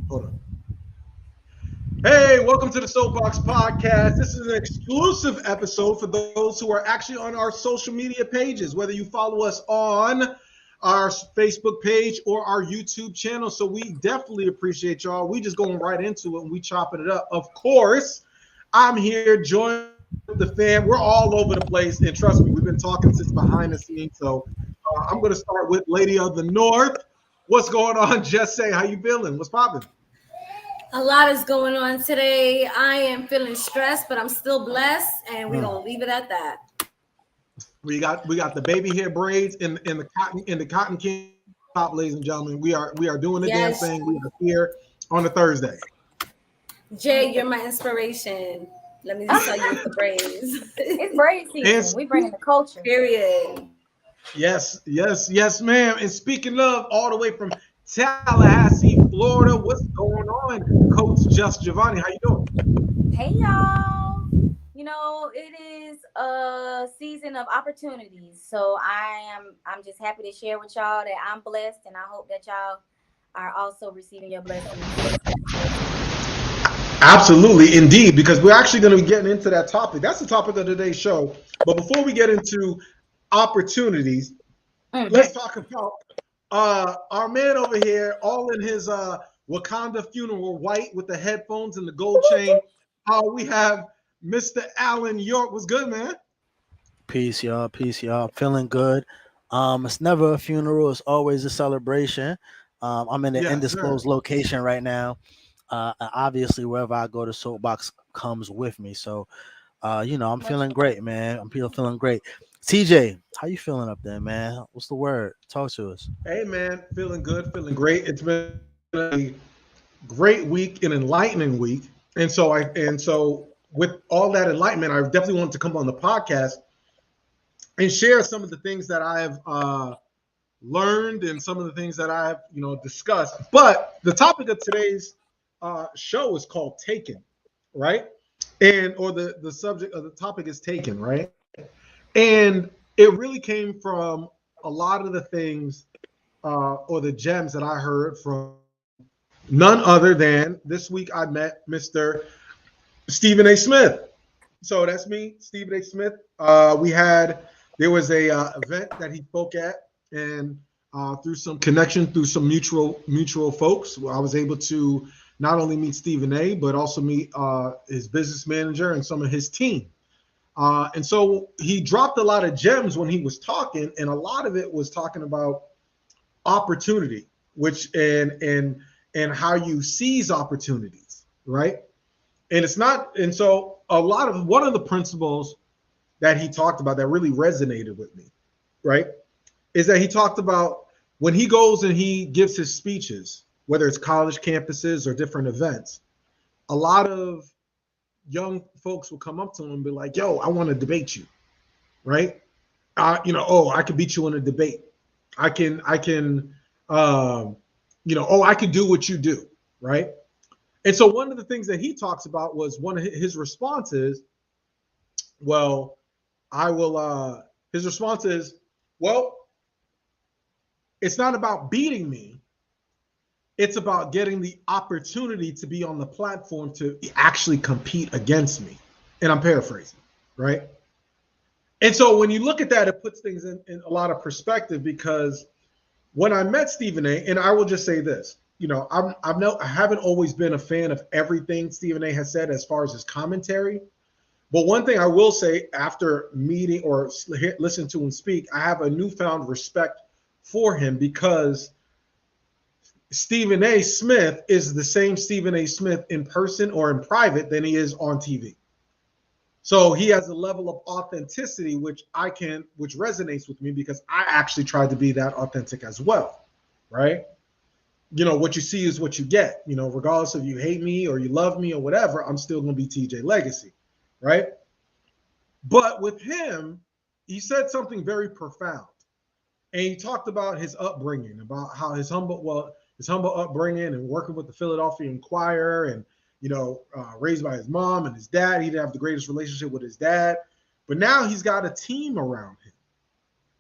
Hold on. Hey, welcome to the Soapboxx Podcast. This is an exclusive episode for those who are actually on our social media pages, whether you follow us on our Facebook page or our YouTube channel. So we definitely appreciate y'all. We just going right into it and we chopping it up. Of course, I'm here joined with the fam. We're all over the place, and trust me, we've been talking since behind the scenes. So I'm going to start with Lady of the North. What's going on? Just say, how you feeling? What's popping? A lot is going on today. I am feeling stressed, but I'm still blessed, and we're gonna leave it at that. We got the baby hair braids in the cotton candy top, ladies and gentlemen. We are doing the damn Yes, thing. We are here on a Thursday. Jay, you're my inspiration. Let me just tell you with the braids. It's braid And season. We bringing the culture. Period. yes, ma'am. And speaking of, all the way from Tallahassee, Florida, what's going on, Coach Just Giovanni? How you doing? Hey y'all. You know, it is a season of opportunities. So I'm just happy to share with y'all that I'm blessed, and I hope that y'all are also receiving your blessings. Absolutely, indeed, because we're actually going to be getting into that topic. That's the topic of today's show. But before we get into opportunities, let's talk about our man over here, all in his Wakanda funeral white with the headphones and the gold chain. We have Mr. Alan York. What's good, man? Peace, y'all. Peace, y'all. Feeling good. It's never a funeral. It's always a celebration. I'm in an Yes, sir. undisclosed location right now. Obviously, wherever I go, the soapbox comes with me. So, I'm feeling great, man. I'm feeling great. TJ, how you feeling up there, man? What's the word? Talk to us. Hey, man, feeling good, feeling great. It's been a great week, an enlightening week, and so with all that enlightenment, I definitely wanted to come on the podcast and share some of the things that I've learned and some of the things that I've discussed. But the topic of today's show is called Taken, right? And or the subject of the topic is Taken, right? And it really came from a lot of the things or the gems that I heard from none other than this week I met Mr. Stephen A. Smith. So that's me, Stephen A. Smith. There was a event that he spoke at, and through some connection, through some mutual folks, I was able to not only meet Stephen A. but also meet his business manager and some of his team. And so he dropped a lot of gems when he was talking, and a lot of it was talking about opportunity, which and how you seize opportunities, right? And it's not, and so one of the principles that he talked about that really resonated with me, right, is that he talked about when he goes and he gives his speeches, whether it's college campuses or different events, a lot of young folks will come up to him and be like, yo, I want to debate you, right? I could beat you in a debate. I can, I can do what you do, right? And so one of the things that he talks about was one of his responses, well, his response is, well, it's not about beating me. It's about getting the opportunity to be on the platform to actually compete against me. And I'm paraphrasing, right? And so when you look at that, it puts things in a lot of perspective, because when I met Stephen A., and I will just say this, I haven't always been a fan of everything Stephen A. has said as far as his commentary. But one thing I will say, after meeting or listening to him speak, I have a newfound respect for him, because Stephen A. Smith is the same Stephen A. Smith in person or in private than he is on TV. So he has a level of authenticity which resonates with me, because I actually tried to be that authentic as well, right? What you see is what you get. Regardless if you hate me or you love me or whatever, I'm still going to be TJ Legacy, right? But with him, he said something very profound, and he talked about his upbringing, about how his humble upbringing and working with the Philadelphia Inquirer, and raised by his mom and his dad. He didn't have the greatest relationship with his dad, but now he's got a team around him.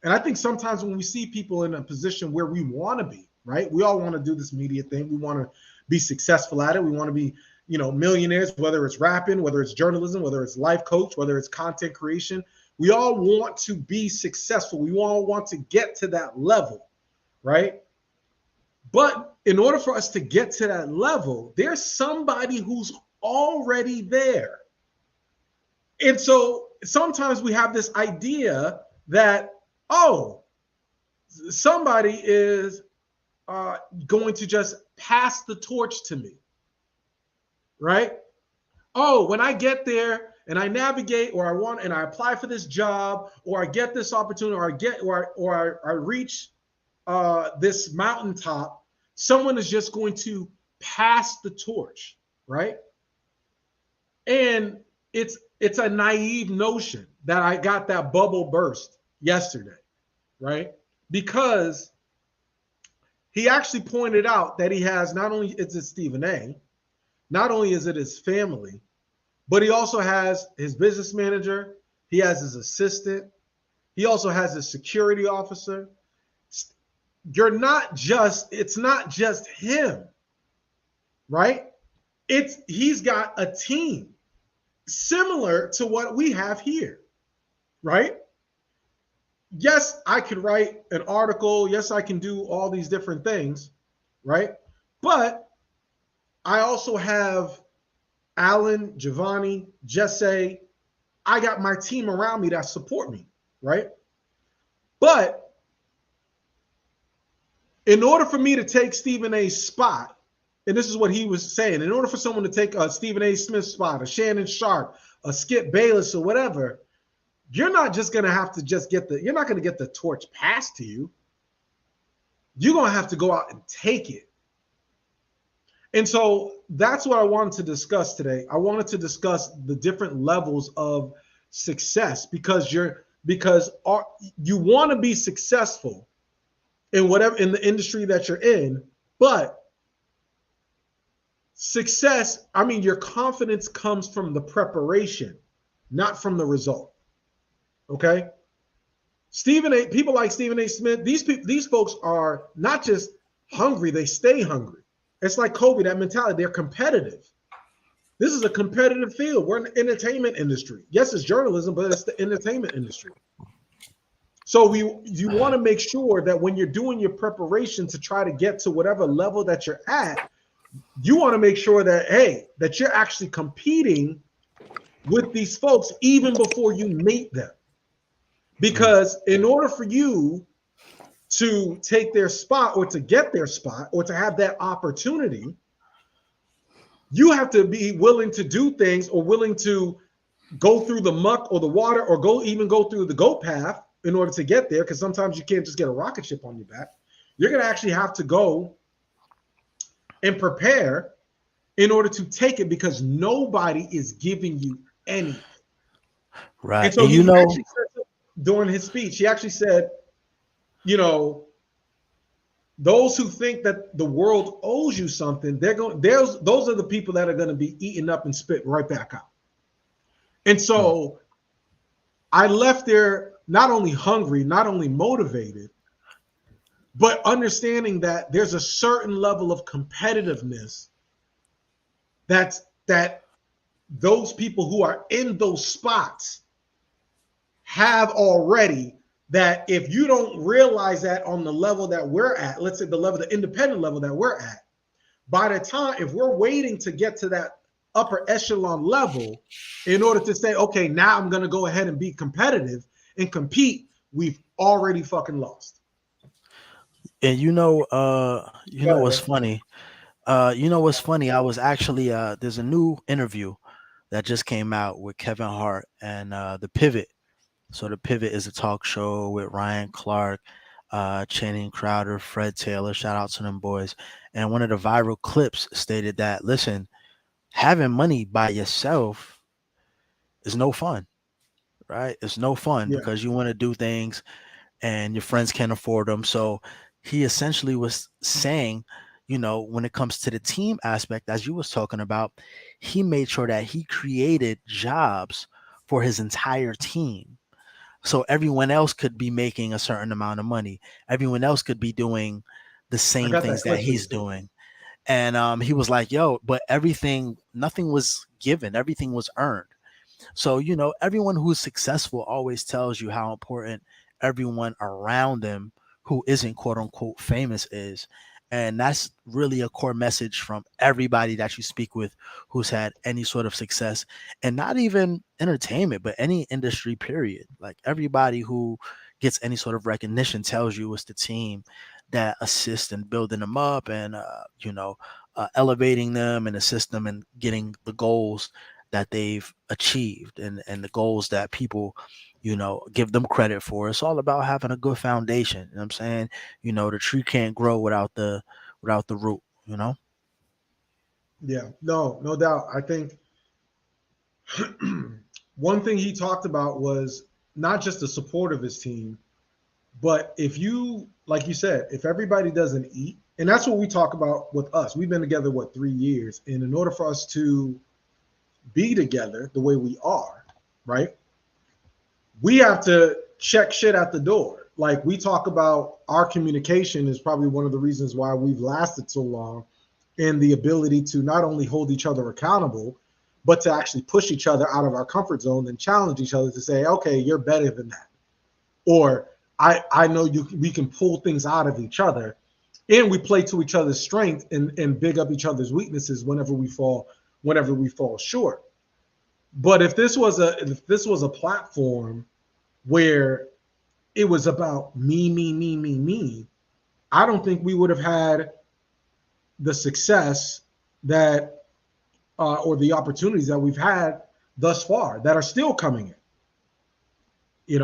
And I think sometimes when we see people in a position where we want to be, right? We all want to do this media thing. We want to be successful at it. We want to be, millionaires, whether it's rapping, whether it's journalism, whether it's life coach, whether it's content creation. We all want to be successful. We all want to get to that level, right? But in order for us to get to that level, there's somebody who's already there. And so sometimes we have this idea that, somebody is going to just pass the torch to me, right? Oh, when I get there and I navigate, or I apply for this job, or I get this opportunity, or I reach this mountaintop, someone is just going to pass the torch, right? And it's a naive notion that I got that bubble burst yesterday, right? Because he actually pointed out that he has, not only is it Stephen A., not only is it his family, but he also has his business manager, he has his assistant, he also has his security officer. It's not just him, right? He's got a team similar to what we have here, right? Yes, I could write an article. Yes, I can do all these different things, right? But I also have Alan, Giovanni, Jesse. I got my team around me that support me, right? But in order for me to take Stephen A's spot, and this is what he was saying, in order for someone to take a Stephen A. Smith spot, a Shannon Sharp, a Skip Bayless, or whatever, you're not just going to have to you're not going to get the torch passed to you. You're going to have to go out and take it. And so that's what I wanted to discuss today. I wanted to discuss the different levels of success, because you want to be successful in the industry that you're in, but success, your confidence comes from the preparation, not from the result. Okay? People like Stephen A. Smith, these folks are not just hungry, they stay hungry. It's like Kobe, that mentality, they're competitive. This is a competitive field. We're in the entertainment industry. Yes, it's journalism, but it's the entertainment industry. So you want to make sure that when you're doing your preparation to try to get to whatever level that you're at, you want to make sure that, that you're actually competing with these folks even before you meet them. Because in order for you to take their spot, or to get their spot, or to have that opportunity, you have to be willing to do things, or willing to go through the muck or the water, or go through the goat path in order to get there. Because sometimes you can't just get a rocket ship on your back. You're going to actually have to go and prepare in order to take it, because nobody is giving you anything. Right. And so actually said, during his speech, he actually said, those who think that the world owes you something, those are the people that are going to be eaten up and spit right back out. And so I left there not only hungry, not only motivated, but understanding that there's a certain level of competitiveness that those people who are in those spots have already, that if you don't realize that on the level that we're at, let's say the independent level that we're at, by the time, if we're waiting to get to that upper echelon level in order to say, okay, now I'm going to go ahead and be competitive and compete, we've already fucking lost. And what's funny? What's funny? I was actually there's a new interview that just came out with Kevin Hart and The Pivot. So The Pivot is a talk show with Ryan Clark, Channing Crowder, Fred Taylor. Shout out to them boys. And one of the viral clips stated that, listen, having money by yourself is no fun, right? It's no fun because you want to do things and your friends can't afford them. So he essentially was saying, when it comes to the team aspect, as you was talking about, he made sure that he created jobs for his entire team. So everyone else could be making a certain amount of money. Everyone else could be doing the same things that he's doing. And he was like, yo, but nothing was given, everything was earned. So, everyone who's successful always tells you how important everyone around them who isn't quote unquote famous is. And that's really a core message from everybody that you speak with who's had any sort of success, and not even entertainment, but any industry, period. Like, everybody who gets any sort of recognition tells you it's the team that assists in building them up and, elevating them and assist them in getting the goals that they've achieved, and the goals that people, give them credit for. It's all about having a good foundation. You know what I'm saying? The tree can't grow without the root, Yeah, no doubt. I think one thing he talked about was not just the support of his team, but if you, like you said, if everybody doesn't eat, and that's what we talk about with us. We've been together, 3 years? And in order for us to be together the way we are, right, we have to check shit at the door. Like, we talk about our communication is probably one of the reasons why we've lasted so long, and the ability to not only hold each other accountable, but to actually push each other out of our comfort zone and challenge each other to say, okay, you're better than that. Or I know we can pull things out of each other, and we play to each other's strength and big up each other's weaknesses whenever we fall short. But if this was a platform where it was about me, I don't think we would have had the success that or the opportunities that we've had thus far that are still coming in.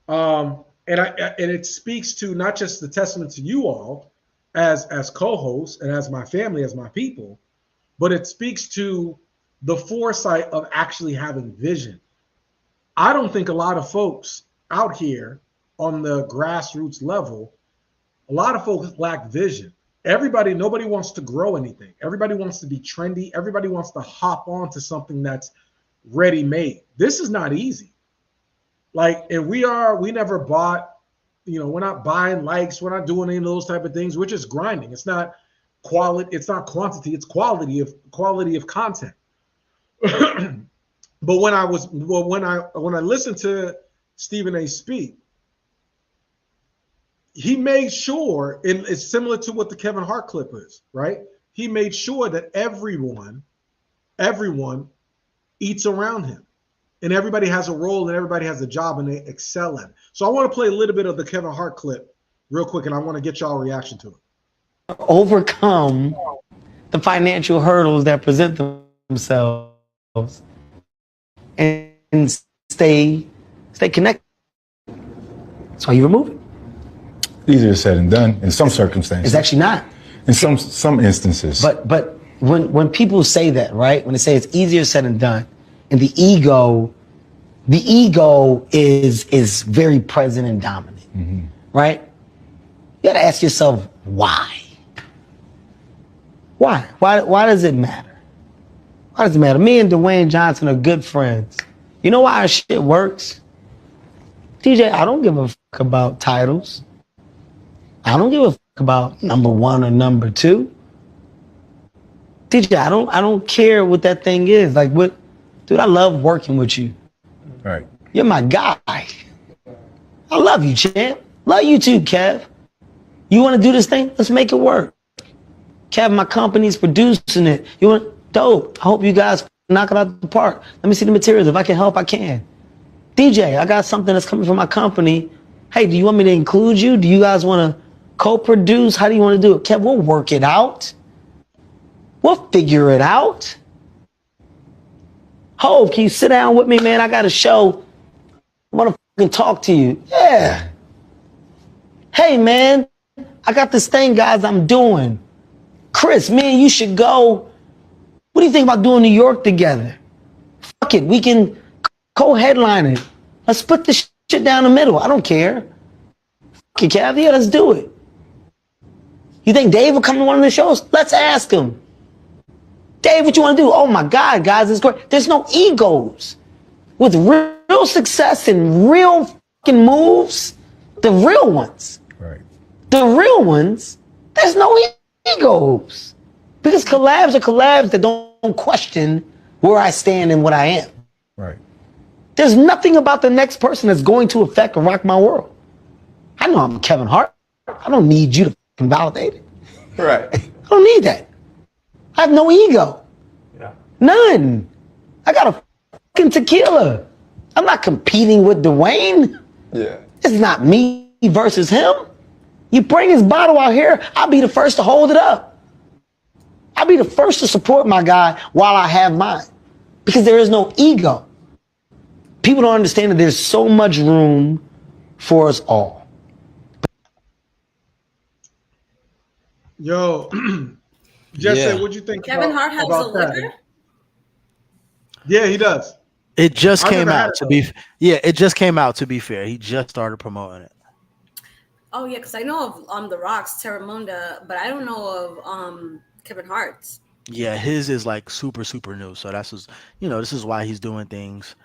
And it speaks to not just the testament to you all as co-hosts and as my family, as my people, but it speaks to the foresight of actually having vision. I don't think a lot of folks out here on the grassroots level, a lot of folks lack vision. Nobody wants to grow anything. Everybody wants to be trendy. Everybody wants to hop on to something that's ready-made. This is not easy. Like, and we never bought, we're not buying likes. We're not doing any of those type of things. We're just grinding. It's not quality. It's not quantity. It's quality of content. But when I listened to Stephen A. speak, he made sure, and it's similar to what the Kevin Hart clip is, right? He made sure that everyone eats around him, and everybody has a role and everybody has a job and they excel at it. So I want to play a little bit of the Kevin Hart clip real quick, and I want to get y'all reaction to it. Overcome the financial hurdles that present themselves and stay connected. So you remove it. Easier said than done in some circumstances. It's actually not. In some instances. But when people say that, right? When they say it's easier said than done, and the ego is very present and dominant, right? You got to ask yourself why. Why does it matter? Why does it matter? Me and Dwayne Johnson are good friends. You know why our shit works? DJ, I don't give a fuck about titles. I don't give a fuck about number 1 or number 2. DJ, I don't care what that thing is. Like, what, dude, I love working with you. Right. You're my guy. I love you, champ. Love you too, Kev. You want to do this thing? Let's make it work. Kev, my company's producing it. You want dope. I hope you guys knock it out the park. Let me see the materials. If I can help, I can. DJ, I got something that's coming from my company. Hey, do you want me to include you? Do you guys want to co-produce? How do you want to do it? Kev, we'll work it out. We'll figure it out. Ho, can you sit down with me, man? I got a show. I want to fucking talk to you. Yeah. Hey, man, I got this thing, guys, I'm doing. Chris, man, you should go. What do you think about doing New York together? Fuck it, we can co-headline it. Let's put this shit down the middle. I don't care. Fuck it, Cav, yeah, let's do it. You think Dave will come to one of the shows? Let's ask him. Dave, what you want to do? Oh my God, guys, it's great. There's no egos. With real success and real fucking moves, the real ones. Right. The real ones, there's no egos. Because collabs are collabs that don't question where I stand and what I am. Right. There's nothing about the next person that's going to affect or rock my world. I know I'm Kevin Hart. I don't need you to fucking validate it. Right. I don't need that. I have no ego. Yeah. None. I got a fucking tequila. I'm not competing with Dwayne. Yeah. It's not me versus him. You bring his bottle out here, I'll be the first to hold it up. I'll be the first to support my guy while I have mine. Because there is no ego. People don't understand that there's so much room for us all. Yo, Jesse, Yeah. what'd you think Kevin Hart has a about that? liquor? Yeah, he does. It just I've came never had out it, to be. Yeah, it just came out to be fair. He just started promoting it. Oh yeah, because I know of The Rock's Terramunda, but I don't know of Kevin Hart's. Yeah, his is like super new. So that's just, this is why he's doing things.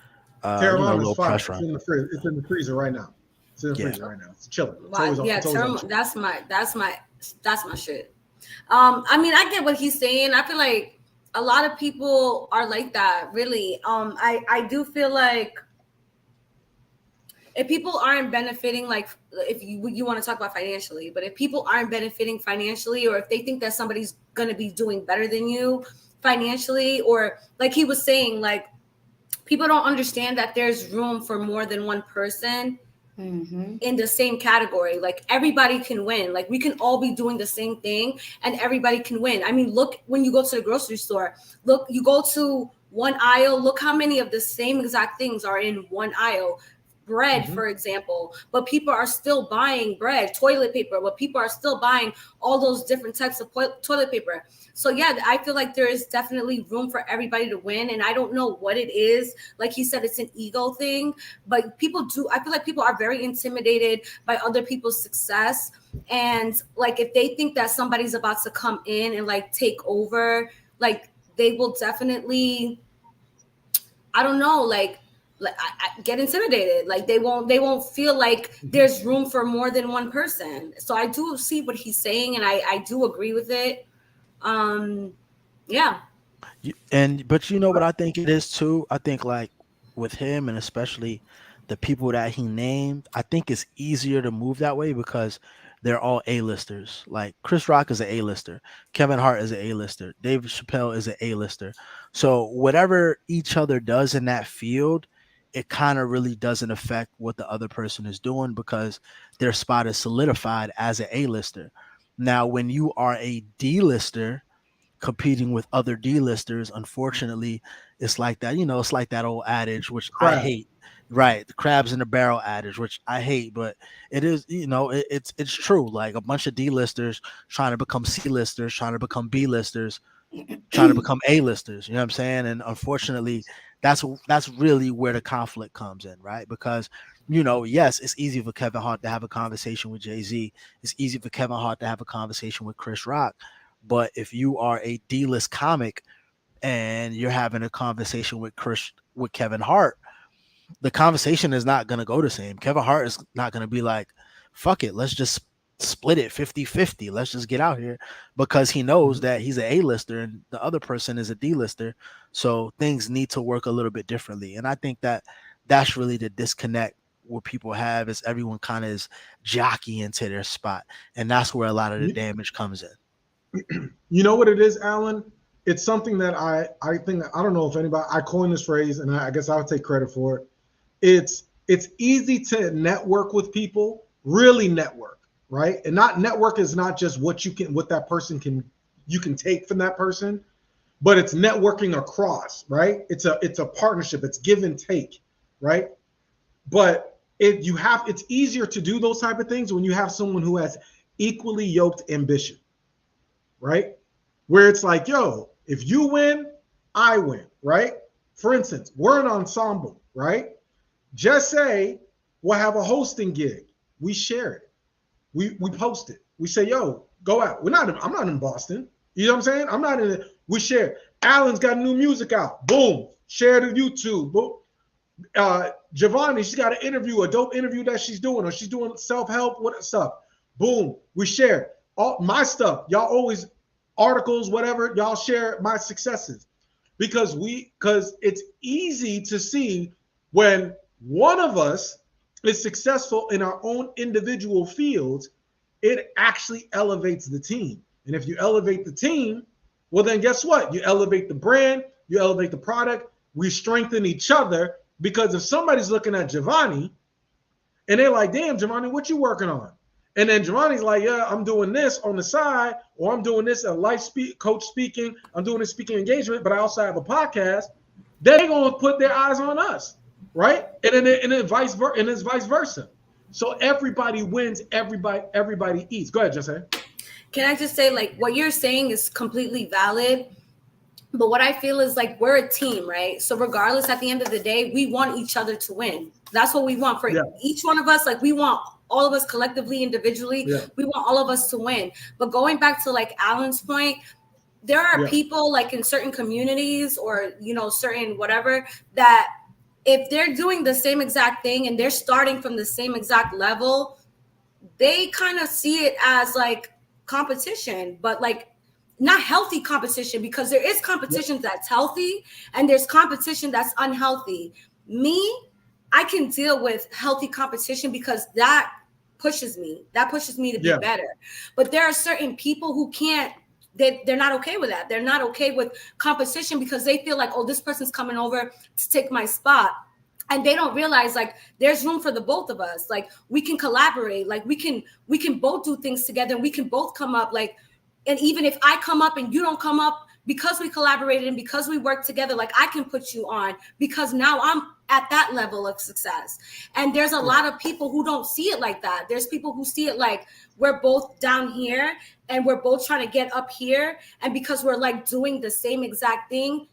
A Terramana little is fire. pressure It's on. in the freezer. It's in the freezer right now. It's in the Yeah. freezer right now. It's chilling. It's Wow, always on. yeah, It's always on chill. that's my shit. I mean, I get what he's saying. I feel like a lot of people are like that, really. I do feel like if people aren't benefiting, like if you want to talk about financially, but if people aren't benefiting financially, or if they think that somebody's going to be doing better than you financially, or like he was saying, like people don't understand that there's room for more than one person in the same category. Like everybody can win. Like we can all be doing the same thing and everybody can win. I mean, look, when you go to the grocery store, look, you go to one aisle, look how many of the same exact things are in one aisle. Bread, for example, but people are still buying bread, toilet paper, but people are still buying all those different types of toilet paper. So yeah, I feel like there is definitely room for everybody to win. And I don't know what it is. Like he said, it's an ego thing, but I feel like people are very intimidated by other people's success. And like, if they think that somebody's about to come in and like take over, like they will definitely, I don't know, like I get intimidated. Like they won't feel like there's room for more than one person. So I do see what he's saying, and I do agree with it. Yeah. But you know what I think it is too? I think like with him and especially the people that he named, I think it's easier to move that way because they're all A-listers. Like Chris Rock is an A-lister. Kevin Hart is an A-lister. David Chappelle is an A-lister. So whatever each other does in that field, it kind of really doesn't affect what the other person is doing because their spot is solidified as an A-lister. Now, when you are a D-lister competing with other D-listers, unfortunately, it's like that. It's like that old adage, which I hate. Right, the crabs in the barrel adage, which I hate, but it is, it's true. Like a bunch of D-listers trying to become C-listers, trying to become B-listers, trying to become A-listers. You know what I'm saying? And unfortunately, that's really where the conflict comes in, right? Because yes, it's easy for Kevin Hart to have a conversation with Jay-Z. It's easy for Kevin Hart to have a conversation with Chris Rock. But if you are a D-list comic and you're having a conversation with Kevin Hart, the conversation is not going to go the same. Kevin Hart is not going to be like, fuck it, let's just split it 50-50. Let's just get out here, because he knows that he's an A-lister and the other person is a D-lister. So things need to work a little bit differently. And I think that that's really the disconnect what people have, is everyone kind of is jockeying to their spot. And that's where a lot of the damage comes in. You know what it is, Alan? It's something that I think, I don't know if anybody, I coined this phrase and I guess I'll take credit for it. It's easy to network with people, really network, right? And not network is not just what that person you can take from that person, but it's networking across, right? It's a partnership, it's give and take, right? But it's easier to do those type of things when you have someone who has equally yoked ambition, right? Where it's like, yo, if you win, I win, right? For instance, we're an ensemble, right? Just say we'll have a hosting gig. We share it. We post it. We say, yo, go out. I'm not in Boston. You know what I'm saying? I'm not in it. We share. Alan's got new music out. Boom. Share to YouTube. Boom. Giovanni, she's got an interview, a dope interview that she's doing, or she's doing self-help, what stuff. Boom. We share. All my stuff. Y'all always articles, whatever. Y'all share my successes because it's easy to see when one of us is successful in our own individual fields, it actually elevates the team. And if you elevate the team, well, then guess what? You elevate the brand, you elevate the product, we strengthen each other. Because if somebody's looking at Giovanni and they're like, damn, Giovanni, what you working on? And then Giovanni's like, yeah, I'm doing this on the side, or I'm doing this at coach speaking, I'm doing this speaking engagement, but I also have a podcast. They're going to put their eyes on us, right? And then vice versa. So everybody wins, everybody eats. Go ahead, Jesse. Can I just say, like, what you're saying is completely valid. But what I feel is like we're a team, right? So regardless, at the end of the day, we want each other to win. That's what we want for each one of us. Like we want all of us collectively, individually, we want all of us to win. But going back to like Alan's point, there are people like in certain communities or, you know, certain whatever, that if they're doing the same exact thing and they're starting from the same exact level, they kind of see it as like competition, but like not healthy competition, because there is competition that's healthy and there's competition that's unhealthy. I can deal with healthy competition because that pushes me to be better. But there are certain people who can't, they're not okay with that. They're not okay with competition because they feel like, oh, this person's coming over to take my spot. And they don't realize like there's room for the both of us. Like we can collaborate, like we can both do things together and we can both come up like, and even if I come up and you don't come up, because we collaborated and because we work together, like I can put you on because now I'm at that level of success. And there's a lot of people who don't see it like that. There's people who see it like we're both down here and we're both trying to get up here. And because we're like doing the same exact thing,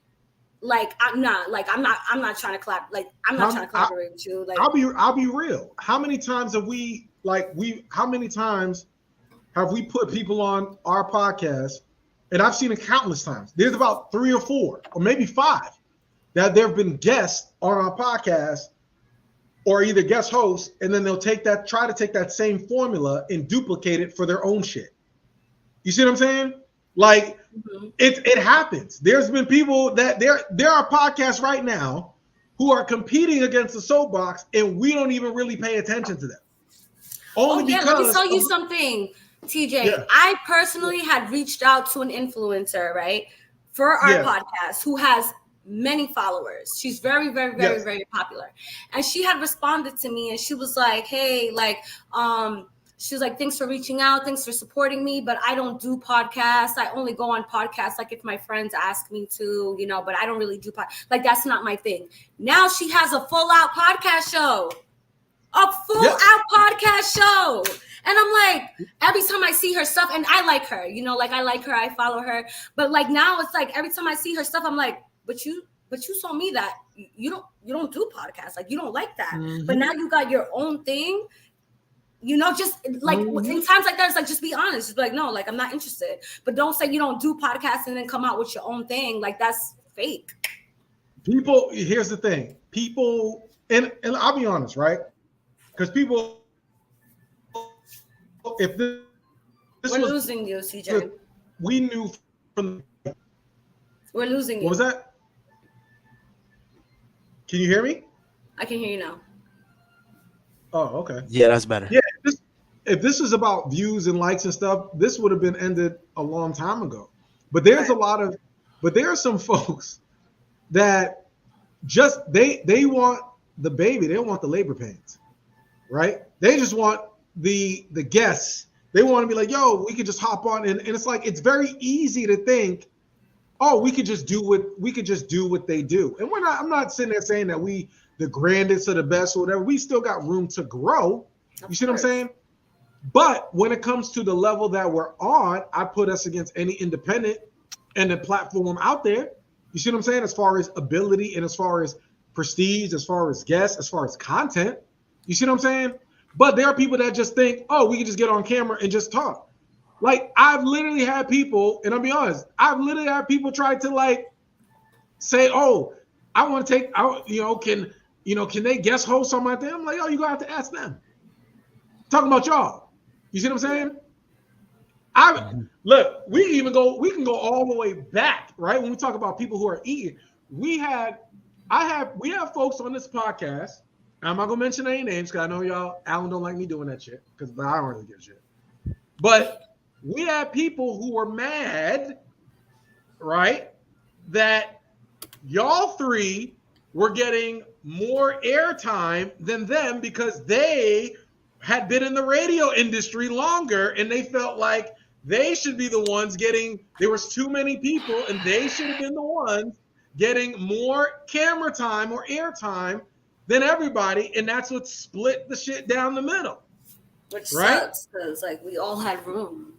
like I'm not trying to collab. Like I'm not trying to collaborate with you. Like I'll be real. How many times have we put people on our podcast? And I've seen it countless times. There's about 3 or 4 or maybe 5 that there have been guests on our podcast or either guest hosts, and then they'll try to take that same formula and duplicate it for their own shit. You see what I'm saying? Like it happens. There's been people that there are podcasts right now who are competing against the Soapboxx, and we don't even really pay attention to them. Let me tell you something. TJ, I personally had reached out to an influencer, right, for our podcast who has many followers. She's very, very, very, very popular. And she had responded to me and she was like, hey, like, she was like, thanks for reaching out. Thanks for supporting me. But I don't do podcasts. I only go on podcasts like if my friends ask me to, you know, but I don't really do podcasts. Like, that's not my thing. Now she has a full out podcast show. A full out podcast show. And I'm like, every time I see her stuff, and I like her, you know, like I like her, I follow her. But like now it's like every time I see her stuff, I'm like, but you saw me that you don't do podcasts. Like you don't like that. But now you got your own thing. You know, just like in times like that, it's like, just be honest. Just be like, no, like I'm not interested. But don't say you don't do podcasts and then come out with your own thing. Like that's fake. People, here's the thing. People, and I'll be honest, right? Because people, if this we're losing you, CJ. We knew from. We're losing you. What was that? Can you hear me? I can hear you now. Oh, okay. Yeah, that's better. Yeah, if this was about views and likes and stuff, this would have been ended a long time ago. But there's there are some folks that just they want the baby, they don't want the labor pains, right? They just want the guests. They want to be like, yo, we could just hop on, and it's like it's very easy to think, oh, we could just do what they do. And I'm not sitting there saying that we the grandest or the best or whatever. We still got room to grow. You see what I'm saying? But when it comes to the level that we're on, I put us against any independent and the platform out there. You see what I'm saying? As far as ability and as far as prestige, as far as guests, as far as content. You see what I'm saying? But there are people that just think, oh, we can just get on camera and just talk. Like I've literally had people, and I'll be honest, I've literally had people try to like say, oh, I want to take out, can they guest host something like that? I'm like, oh, you're gonna have to ask them. Talking about y'all. You see what I'm saying? Look, we can go all the way back, right? When we talk about people who are eating, we have folks on this podcast. I'm not gonna mention any names because I know y'all, Alan don't like me doing that shit because I don't really give a shit. But we had people who were mad, right? That y'all three were getting more airtime than them because they had been in the radio industry longer and they felt like they should be the ones there was too many people and they should have been the ones getting more camera time or air time than everybody. And that's what split the shit down the middle. Which right? sucks because like we all had room.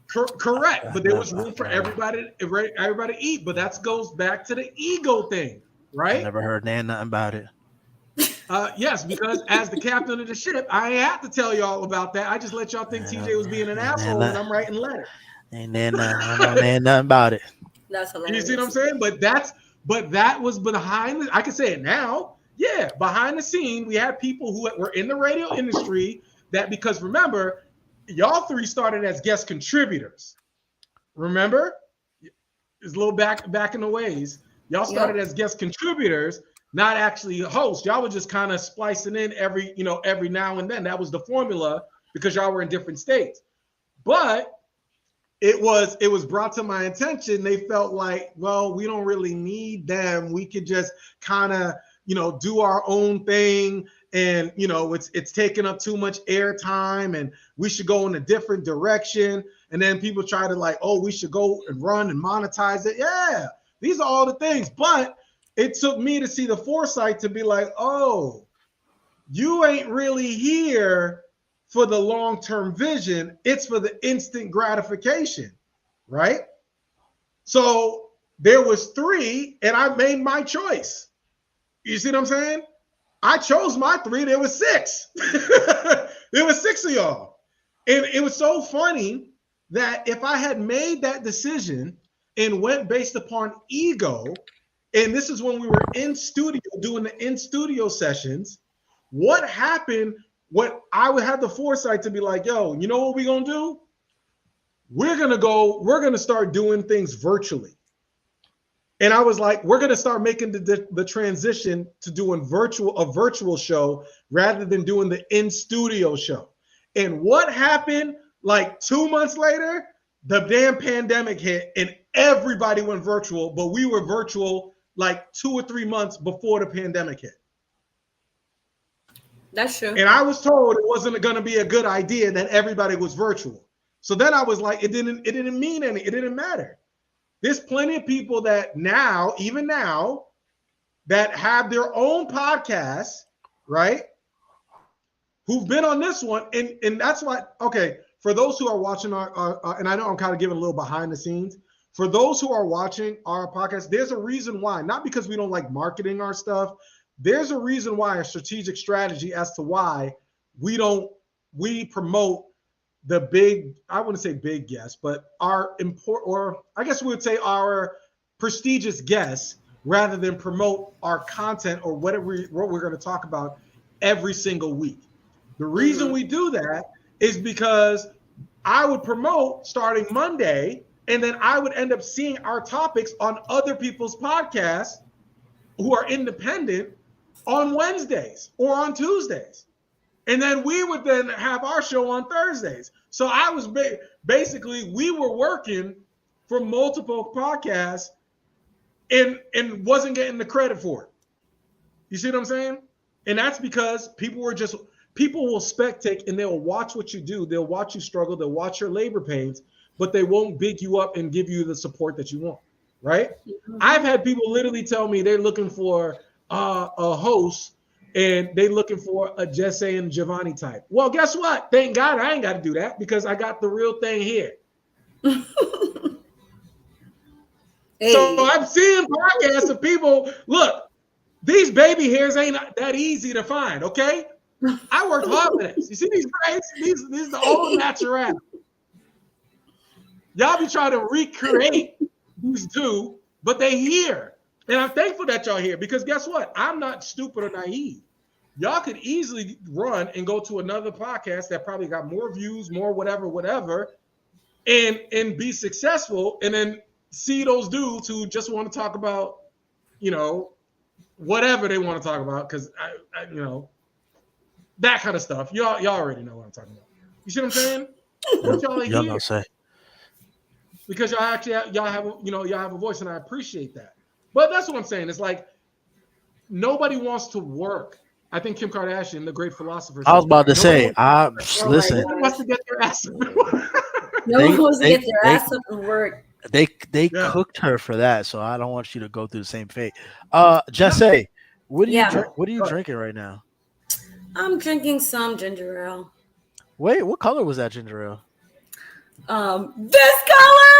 Correct. But there was room for everybody to eat. But that goes back to the ego thing, right? I never heard nothing about it. Yes, because as the captain of the ship, I ain't have to tell y'all about that. I just let y'all think TJ was being an asshole and I'm writing letters. Ain't nothing about it. That's hilarious. You see what I'm saying? But that was behind I can say it now. Yeah, behind the scene, we had people who were in the radio industry that, because remember, y'all three started as guest contributors. Remember? It's a little back in the ways. Y'all started as guest contributors, not actually hosts. Y'all were just kind of splicing in every now and then. That was the formula because y'all were in different states. But it was brought to my attention. They felt like, well, we don't really need them. We could just kind of, do our own thing. And, it's taking up too much airtime and we should go in a different direction. And then people try to like, oh, we should go and run and monetize it. Yeah, these are all the things. But it took me to see the foresight to be like, oh, you ain't really here for the long-term vision. It's for the instant gratification, right? So there was 3 and I made my choice. You see what I'm saying? I chose my 3. There was 6. There was 6 of y'all. And it was so funny that if I had made that decision and went based upon ego, and this is when we were in studio doing the in-studio sessions, what happened, what I would have the foresight to be like, yo, you know what we're going to do? We're going to start doing things virtually. And I was like, we're going to start making the transition to doing a virtual show rather than doing the in-studio show. And what happened like 2 months later? The damn pandemic hit and everybody went virtual, but we were virtual like 2 or 3 months before the pandemic hit. That's true. And I was told it wasn't going to be a good idea that everybody was virtual. So then I was like, it didn't mean anything. It didn't matter. There's plenty of people that even now, that have their own podcasts, right? Who've been on this one. And that's why, okay, for those who are watching our and I know I'm kind of giving a little behind the scenes. For those who are watching our podcast, there's a reason why, not because we don't like marketing our stuff. There's a reason why, a strategic strategy as to why we promote the big, I wouldn't say big guests, but our I guess we would say our prestigious guests rather than promote our content or what we're going to talk about every single week. The reason we do that is because I would promote starting Monday, and then I would end up seeing our topics on other people's podcasts who are independent on Wednesdays or on Tuesdays. And then we would then have our show on Thursdays. So I was basically, we were working for multiple podcasts and wasn't getting the credit for it. You see what I'm saying? And that's because people will spectate and they'll watch what you do. They'll watch you struggle. They'll watch your labor pains, but they won't big you up and give you the support that you want, right? Mm-hmm. I've had people literally tell me they're looking for a host and they looking for a Jesse and Giovanni type. Well, guess what? Thank God I ain't got to do that because I got the real thing here. Hey. So I'm seeing podcasts of people, look, these baby hairs ain't that easy to find, okay? I worked hard for this. You see these braids? These are the old natural. Y'all be trying to recreate these two, but they here. And I'm thankful that y'all here because guess what? I'm not stupid or naive. Y'all could easily run and go to another podcast that probably got more views, more whatever, and be successful, and then see those dudes who just want to talk about, whatever they want to talk about, because that kind of stuff. Y'all already know what I'm talking about. You see what I'm saying? But y'all are Y'all here know say. because y'all actually have a voice, and I appreciate that. But that's what I'm saying. It's like nobody wants to work. I think Kim Kardashian, the great philosopher, I was said about that. to say, listen. Nobody wants to get their ass. No one wants to get their ass up and work. They Yeah. cooked her for that, so I don't want you to go through the same fate. Jesse, what do you Yeah. drink? What are you drinking right now? I'm drinking some ginger ale. Wait, what color was that ginger ale? This color.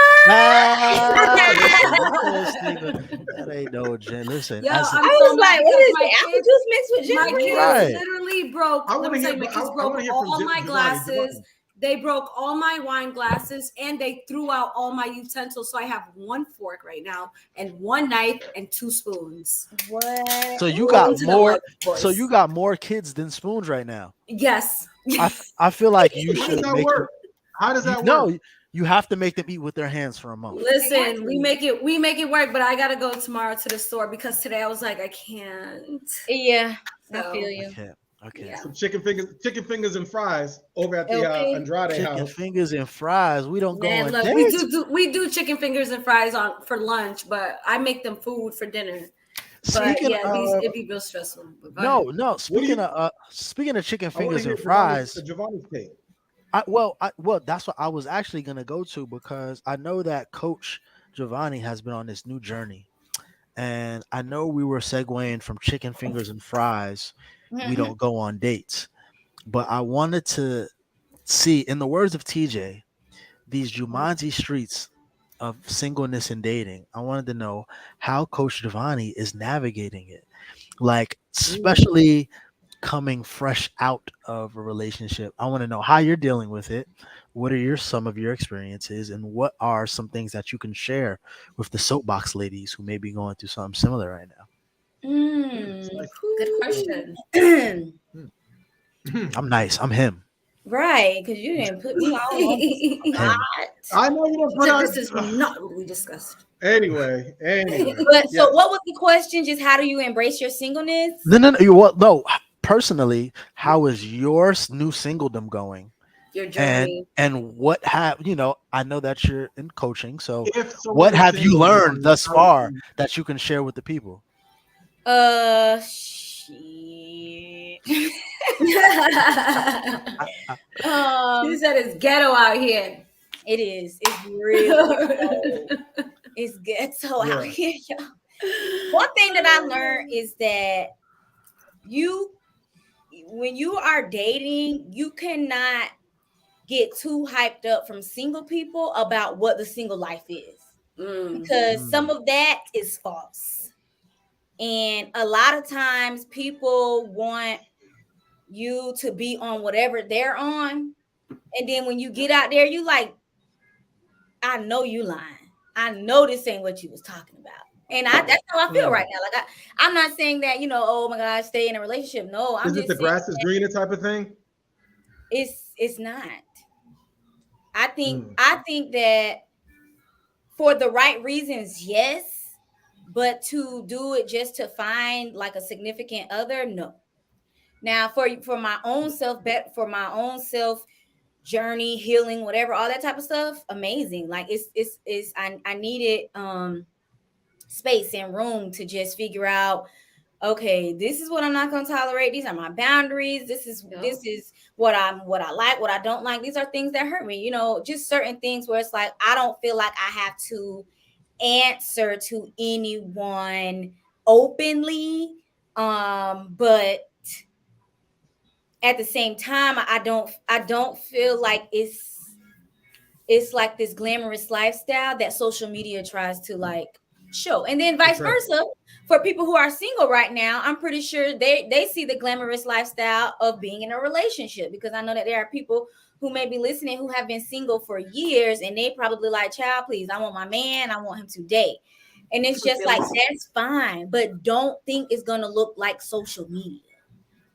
That ain't no gin. Listen, Yo, as a- I'm I so was mad like, what because is it? Apple juice mixed with My ginger kids ale? Right. literally broke. I Let want me to tell hear. you, my I kids want broke to hear all from my Giovanni. glasses. They broke all my wine glasses, and they threw out all my utensils. So I have one fork right now, and one knife, and 2 spoons. What? so you got Welcome to the more. life, boys. So you got more kids than spoons right now. Yes. I feel like you How does should that make work? How does that no. work? You have to make them eat with their hands for a month. Listen, we make it work, but I gotta go tomorrow to the store because today I was like, I can't. Yeah, I So, feel you. Okay. yeah. Some chicken fingers and fries over at the Okay. Andrade Chicken house. fingers and fries. We don't go Man, on look, dates. we do chicken fingers and fries for lunch, but I make them food for dinner. But Speaking yeah, of it'd be real stressful. But go ahead. no. What do you? Speaking of chicken I want to fingers hear and fries. Giovanni's take. Well, that's what I was actually gonna go to because I know that Coach Giovanni has been on this new journey, and I know we were segueing from chicken fingers and fries. We don't go on dates, but I wanted to see, in the words of TJ, these Jumanji streets of singleness and dating. I wanted to know how Coach Giovanni is navigating it, like especially coming fresh out of a relationship. I want to know how you're dealing with it. What are some of your experiences, and what are some things that you can share with the soapbox ladies who may be going through something similar right now? Good question. I'm nice. I'm him. Right, because you didn't put me all on the I'm him. spot. I know you don't put This is not what we discussed. Anyway. But so, what was the question? Just how do you embrace your singleness? No. Personally, how is your new singledom going? Your journey. And what have I know that you're in coaching, so If someone what is have you single, learned thus how- far that you can share with the people? Shit. She said it's ghetto out here. It is. It's real. It's ghetto out here, y'all. One thing that I learned is that when you are dating, you cannot get too hyped up from single people about what the single life is, because some of that is false. And a lot of times people want you to be on whatever they're on. And then when you get out there, you like, I know you lying. I know this ain't what you was talking about. And that's how I feel right now. Like I'm not saying that, oh my God, stay in a relationship. No, I'm Is just it the grass is greener type of thing? it's not. I think that for the right reasons, yes, but to do it just to find like a significant other, no. Now for my own self, for my own self journey, healing, whatever, all that type of stuff, amazing. Like I needed space and room to just figure out, okay, this is what I'm not going to tolerate. These are my boundaries. This is what I like, what I don't like. These are things that hurt me, just certain things where it's like, I don't feel like I have to answer to anyone openly. But at the same time, I don't feel like it's like this glamorous lifestyle that social media tries to like show. And then vice versa, for people who are single right now, I'm pretty sure they see the glamorous lifestyle of being in a relationship, because I know that there are people who may be listening who have been single for years, and they probably like, child, please, I want my man, I want him today. And it's just like, that's fine, but don't think it's gonna look like social media.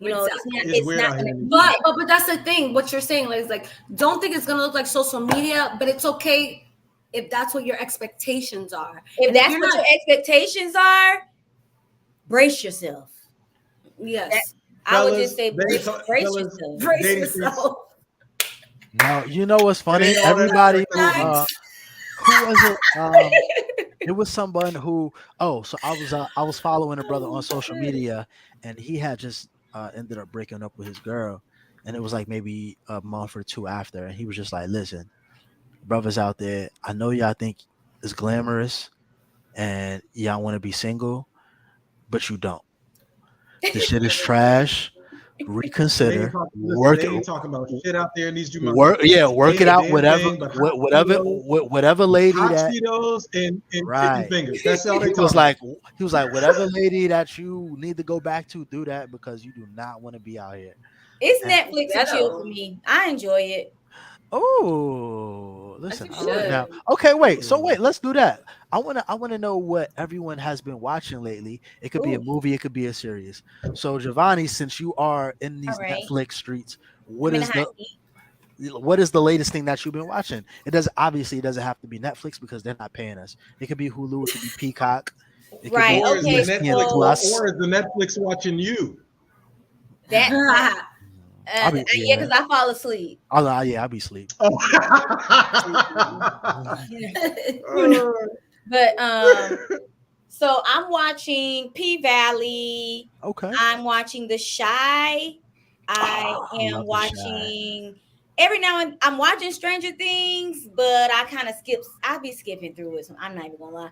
You know, Exactly. it's weird not out gonna here. But that's the thing. What you're saying is like, don't think it's gonna look like social media, but it's okay if that's what your expectations are. if And that's you're what not, your expectations are, brace yourself. yes, I would just say Fellas, brace fellas, yourself. brace dating streets. yourself. Now you know what's funny. ain't all that Everybody nice. who was it? It was someone who. Oh, so I was following a brother on social media, and he had just ended up breaking up with his girl, and it was like maybe a month or two after, and he was just like, "Listen, brothers out there, I know y'all think it's glamorous, and y'all want to be single, but you don't. This shit is trash. Reconsider. They ain't talking about shit out there in these Jumanji. Work it out. Whatever, Cheetos, whatever lady hot that Cheetos and chicken right. fingers. That's all they He talking was about. like, whatever lady that you need to go back to, do that because you do not want to be out here. It's And- Netflix and chill for me. I enjoy it. Oh, listen. you All right should. now. Okay, wait. So wait, let's do that. I wanna know what everyone has been watching lately. It could be a Ooh. movie, it could be a series. So Giovanni, since you are in these All right. Netflix streets, I'm what in is the hot seat. what is the latest thing that you've been watching? It doesn't have to be Netflix because they're not paying us. It could be Hulu, it could be Peacock, it could Right. be Or is the Okay. ESPN Netflix Plus. or is the Netflix watching you? That I'll be, yeah, because I fall asleep. I'll be asleep. Oh. But so I'm watching P Valley. Okay. I'm watching The Shy. I Oh, I am love The watching every now and I'm watching Stranger Things, but I kind of I'll be skipping through it. So I'm not even gonna lie.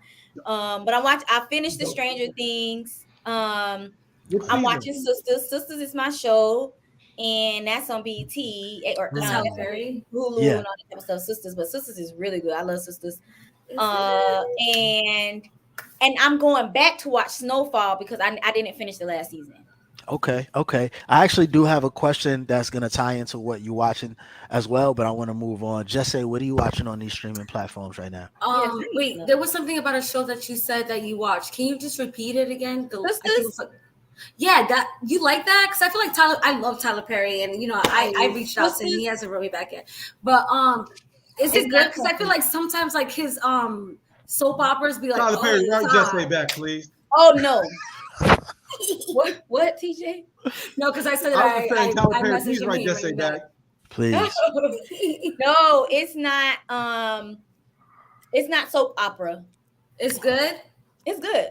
But I finished the Stranger Things. I'm watching Sisters. Sisters is my show, and that's on BT or With Tyler Perry. Hulu Yeah. and all that type of stuff. Sisters, but Sisters is really good. I love Sisters. And I'm going back to watch Snowfall because I didn't finish the last season. Okay. I actually do have a question that's gonna tie into what you're watching as well, but I want to move on. Just say, what are you watching on these streaming platforms right now? Wait, there was something about a show that you said that you watched. Can you just repeat it again? Yeah, that you like that? Because I feel like I love Tyler Perry, and I reached out to him. He hasn't wrote me back yet. But is it good? Because I feel like sometimes like his soap operas be like, Tyler Perry, write Just Say back, please. Oh no. What TJ? No, because I said I was saying Tyler I Perry, messaged please him. write Just Say back. Please. No, it's not soap opera. It's good. It's good.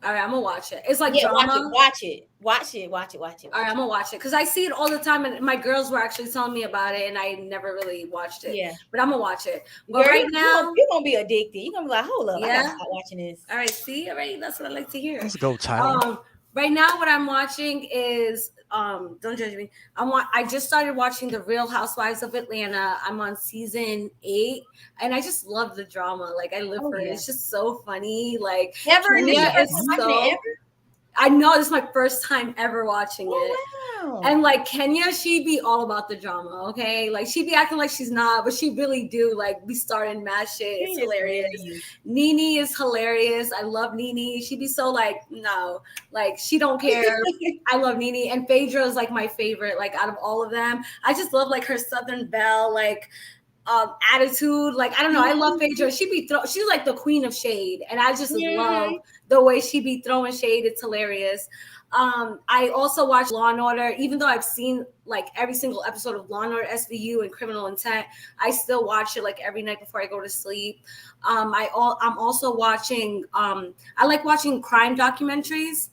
All right, I'm gonna watch it. It's like drama. Watch it. All right, I'm gonna watch it because I see it all the time, and my girls were actually telling me about it, and I never really watched it. Yeah, but I'm gonna watch it. But girl, right now, you're gonna be addicted. You're gonna be like, hold up, I gotta start watching this. All right, see, all right, that's what I like to hear. Let's go, Tyler. Right now, what I'm watching is don't judge me. I just started watching The Real Housewives of Atlanta. I'm on season 8, and I just love the drama. Like I live for it. It's just so funny. Like I know this is my first time ever watching it. Wow. And like Kenya, she be all about the drama, okay? Like she be acting like she's not, but she really do like be starting mad shit. It's hilarious. Nene is hilarious. I love Nene. She be so like, no, like she don't care. I love Nene. And Phaedra is like my favorite, like out of all of them. I just love like her Southern Belle, like attitude. Like I don't know, I love Phaedra. She's like the queen of shade, and I just love the way she be throwing shade. It's hilarious. I also watch Law and Order, even though I've seen like every single episode of Law and Order SVU and Criminal Intent. I still watch it like every night before I go to sleep. I'm also watching I like watching crime documentaries.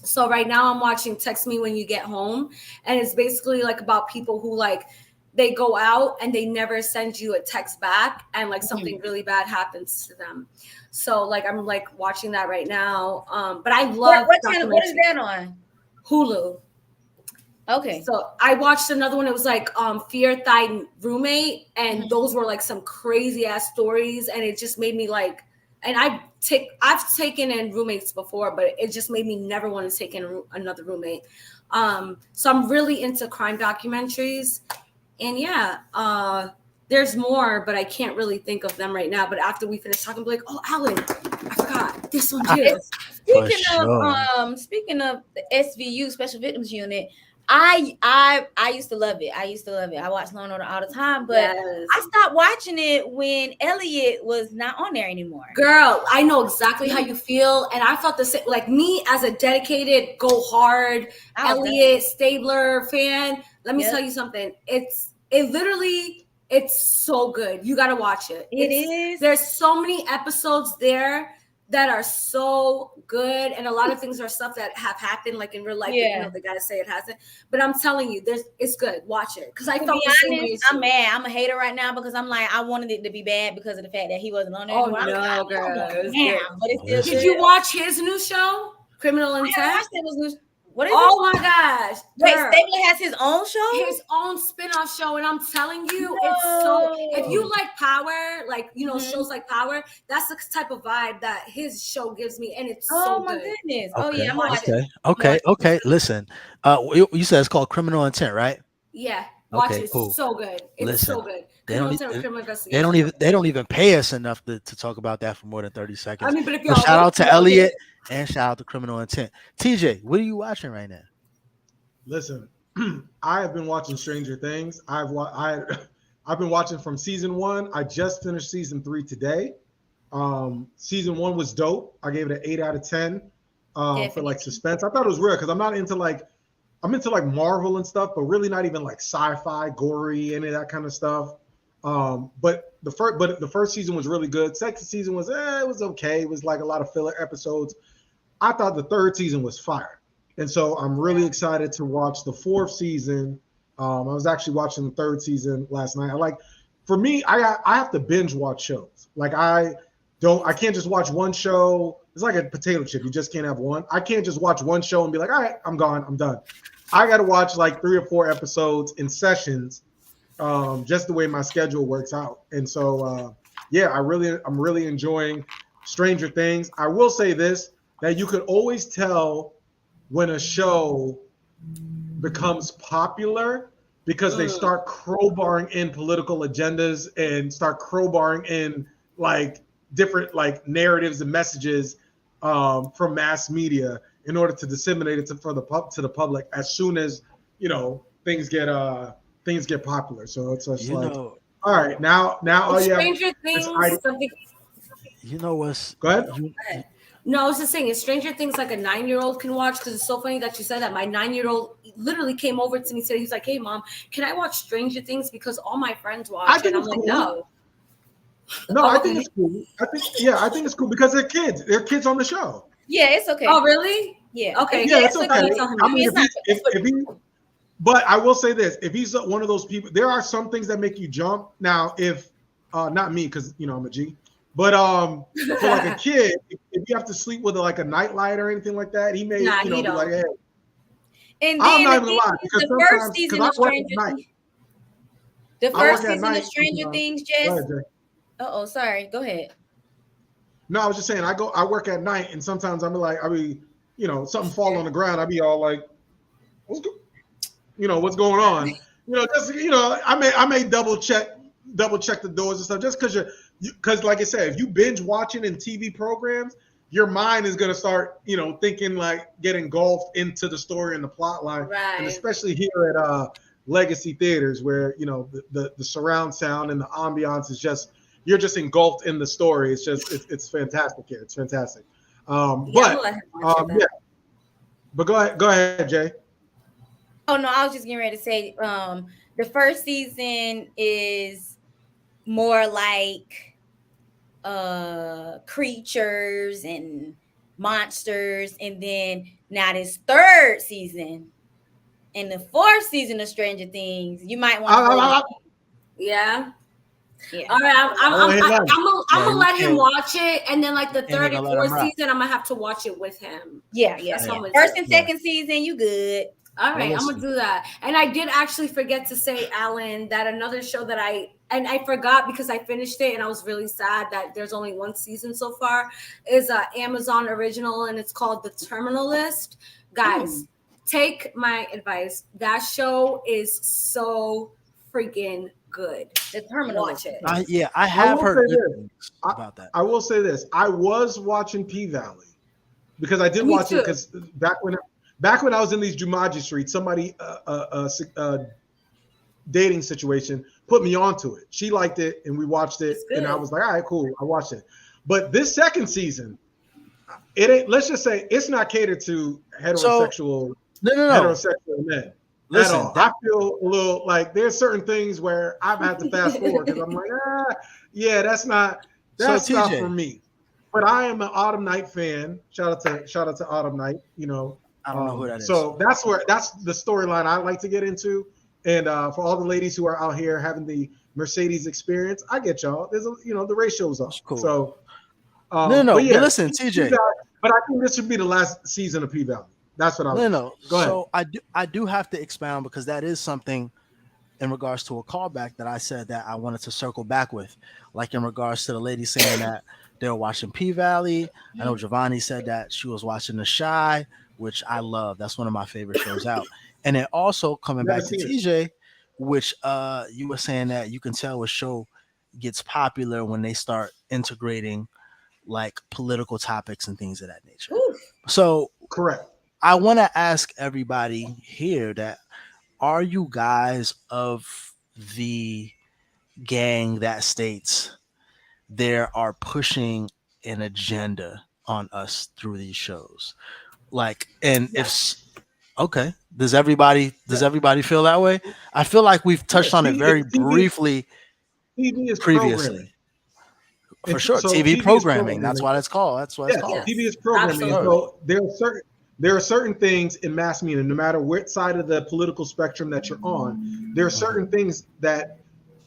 So right now I'm watching Text Me When You Get Home, and it's basically like about people who like they go out and they never send you a text back, and like something really bad happens to them. So like I'm like watching that right now. But I love what is that on? Hulu. Okay. So I watched another one. It was like Fear Thy Roommate, and those were like some crazy ass stories, and it just made me like, and I've taken in roommates before, but it just made me never want to take in another roommate. So I'm really into crime documentaries. And there's more, but I can't really think of them right now. But after we finish talking, I'll be like, oh, Alan, I forgot this one too. Speaking of the SVU, Special Victims Unit, I used to love it. I watched Law and Order all the time, but Yes. I stopped watching it when Elliot was not on there anymore. Girl, I know exactly how you feel, and I felt the same. Like me, as a dedicated Go Hard Elliot Stabler fan, let me tell you something. It's so good. You got to watch it. It is. There's so many episodes there that are so good, and a lot of things are stuff that have happened like in real life. Yeah. You know, they gotta say it hasn't, but I'm telling you, it's good. Watch it, because I To felt be the same way honest, as I'm you. mad. I'm a hater right now because I'm like, I wanted it to be bad because of the fact that he wasn't on there. Oh, anymore. no, girl. It's Damn, good. but it's still Did good. you watch his new show, Criminal I haven't Intent? watched it. Was new. What is Oh my gosh. Wait, Girl, Stabler has his own show? his own spin-off show, and I'm telling you, it's so, if you like Power, like, you know, shows like Power, that's the type of vibe that his show gives me, and it's so my good. goodness. Okay. Oh yeah, I'm gonna watch it. Okay. Listen, you said it's called Criminal Intent, right? Yeah, watch Okay, it. It's cool. so good. It's Listen, so good. they don't Criminal they Investigation. don't even pay us enough to talk about that for more than 30 seconds. I mean, but if So y'all shout out to y'all Elliot and shout out to Criminal Intent. TJ, what are you watching right now? Listen, I have been watching Stranger Things. I've been watching from season 1. I just finished season 3 today. Season 1 was dope. I gave it an 8 out of 10 for like suspense. I thought it was real because I'm into like Marvel and stuff, but really not even like sci-fi, gory, any of that kind of stuff. But the first season was really good. Second season was it was okay. It was like a lot of filler episodes. I thought the third season was fire. And so I'm really excited to watch the fourth season. I was actually watching the third season last night. For me, I have to binge watch shows. Like I can't just watch one show. It's like a potato chip. You just can't have one. I can't just watch one show and be like, all right, I'm gone. I'm done. I got to watch like 3 or 4 episodes in sessions, just the way my schedule works out. And so, I'm really enjoying Stranger Things. I will say this, that you could always tell when a show becomes popular because they start crowbarring in political agendas and start crowbarring in like different like narratives and messages from mass media in order to disseminate it to the public as soon as things get popular. So it's just all right, now all you have. Stranger Things. You know what's? Go ahead. No, I was just saying, is Stranger Things like a 9-year-old can watch? Because it's so funny that you said that. My 9-year-old literally came over to me today. He's like, "Hey, Mom, can I watch Stranger Things because all my friends watch?" And I'm like, "No." No, I think it's cool. I think it's cool because they're kids. They're kids on the show. Yeah, it's okay. Oh, really? Yeah. Okay. Yeah, it's okay. I mean, but I will say this: if he's one of those people, there are some things that make you jump. Now, if not me, because I'm a G. But for like a kid, if you have to sleep with like a nightlight or anything like that, he may be like, hey. And I'm then not even lying, because the first season of Stranger Things. The first season of Stranger Things, Jess. Sorry. Go ahead. No, I was just saying I work at night, and sometimes I'll be something fall on the ground. I'll be all like, what's going on? I may double check the doors and stuff just because like I said, if you binge watching in TV programs, your mind is going to start, thinking like get engulfed into the story and the plot line. Right. And especially here at Legacy Theaters where, the surround sound and the ambiance is just, you're just engulfed in the story. It's just, it's fantastic here. It's fantastic. But go ahead, Jay. Oh no, I was just getting ready to say, the first season is more like creatures and monsters, and then now this third season and the fourth season of Stranger Things, you might want to yeah. All right, I'm gonna let him watch it, and then like the third and fourth season, I'm gonna have to watch it with him. Yeah. First and second season, you good. All right, I'm gonna do that. And I did actually forget to say, Alan, that another show that I forgot because I finished it and I was really sad that there's only one season so far, is an Amazon original, and it's called The Terminal List. Guys, take my advice. That show is so freaking good. The Terminal. Watch it. I have heard good things about that. I will say this: I was watching P-Valley because I did watch it because back when back when I was in these Jumanji streets, somebody dating situation put me onto it. She liked it and we watched it, and I was like, all right, cool. I watched it. But this second season, it ain't. Let's just say it's not catered to heterosexual men. Listen, at all. I feel a little like there's certain things where I've had to fast forward because I'm like, yeah, that's not for me. But I am an Autumn Night fan. Shout out to Autumn Night. You know, I don't know who that is. So that's the storyline I like to get into. And for all the ladies who are out here having the Mercedes experience, I get y'all. There's the ratio's off. Cool. So but listen, TJ. But I think this should be the last season of P-Valley. That's what I was. No. Go ahead. So I do have to expound because that is something in regards to a callback that I said that I wanted to circle back with, like in regards to the lady saying that they were watching P-Valley. I know Giovanni said that she was watching The Chi, which I love. That's one of my favorite shows out. And then also coming back to TJ, which you were saying that you can tell a show gets popular when they start integrating like political topics and things of that nature. Ooh. So correct. I want to ask everybody here that are you guys of the gang that states there are pushing an agenda on us through these shows? Like, and if okay, does everybody feel that way? I feel like we've touched on it very briefly previously. For sure, so TV programming. That's what it's called. That's what it's called. TV is programming. So there are certain things in mass media, no matter which side of the political spectrum that you're on, there are certain things that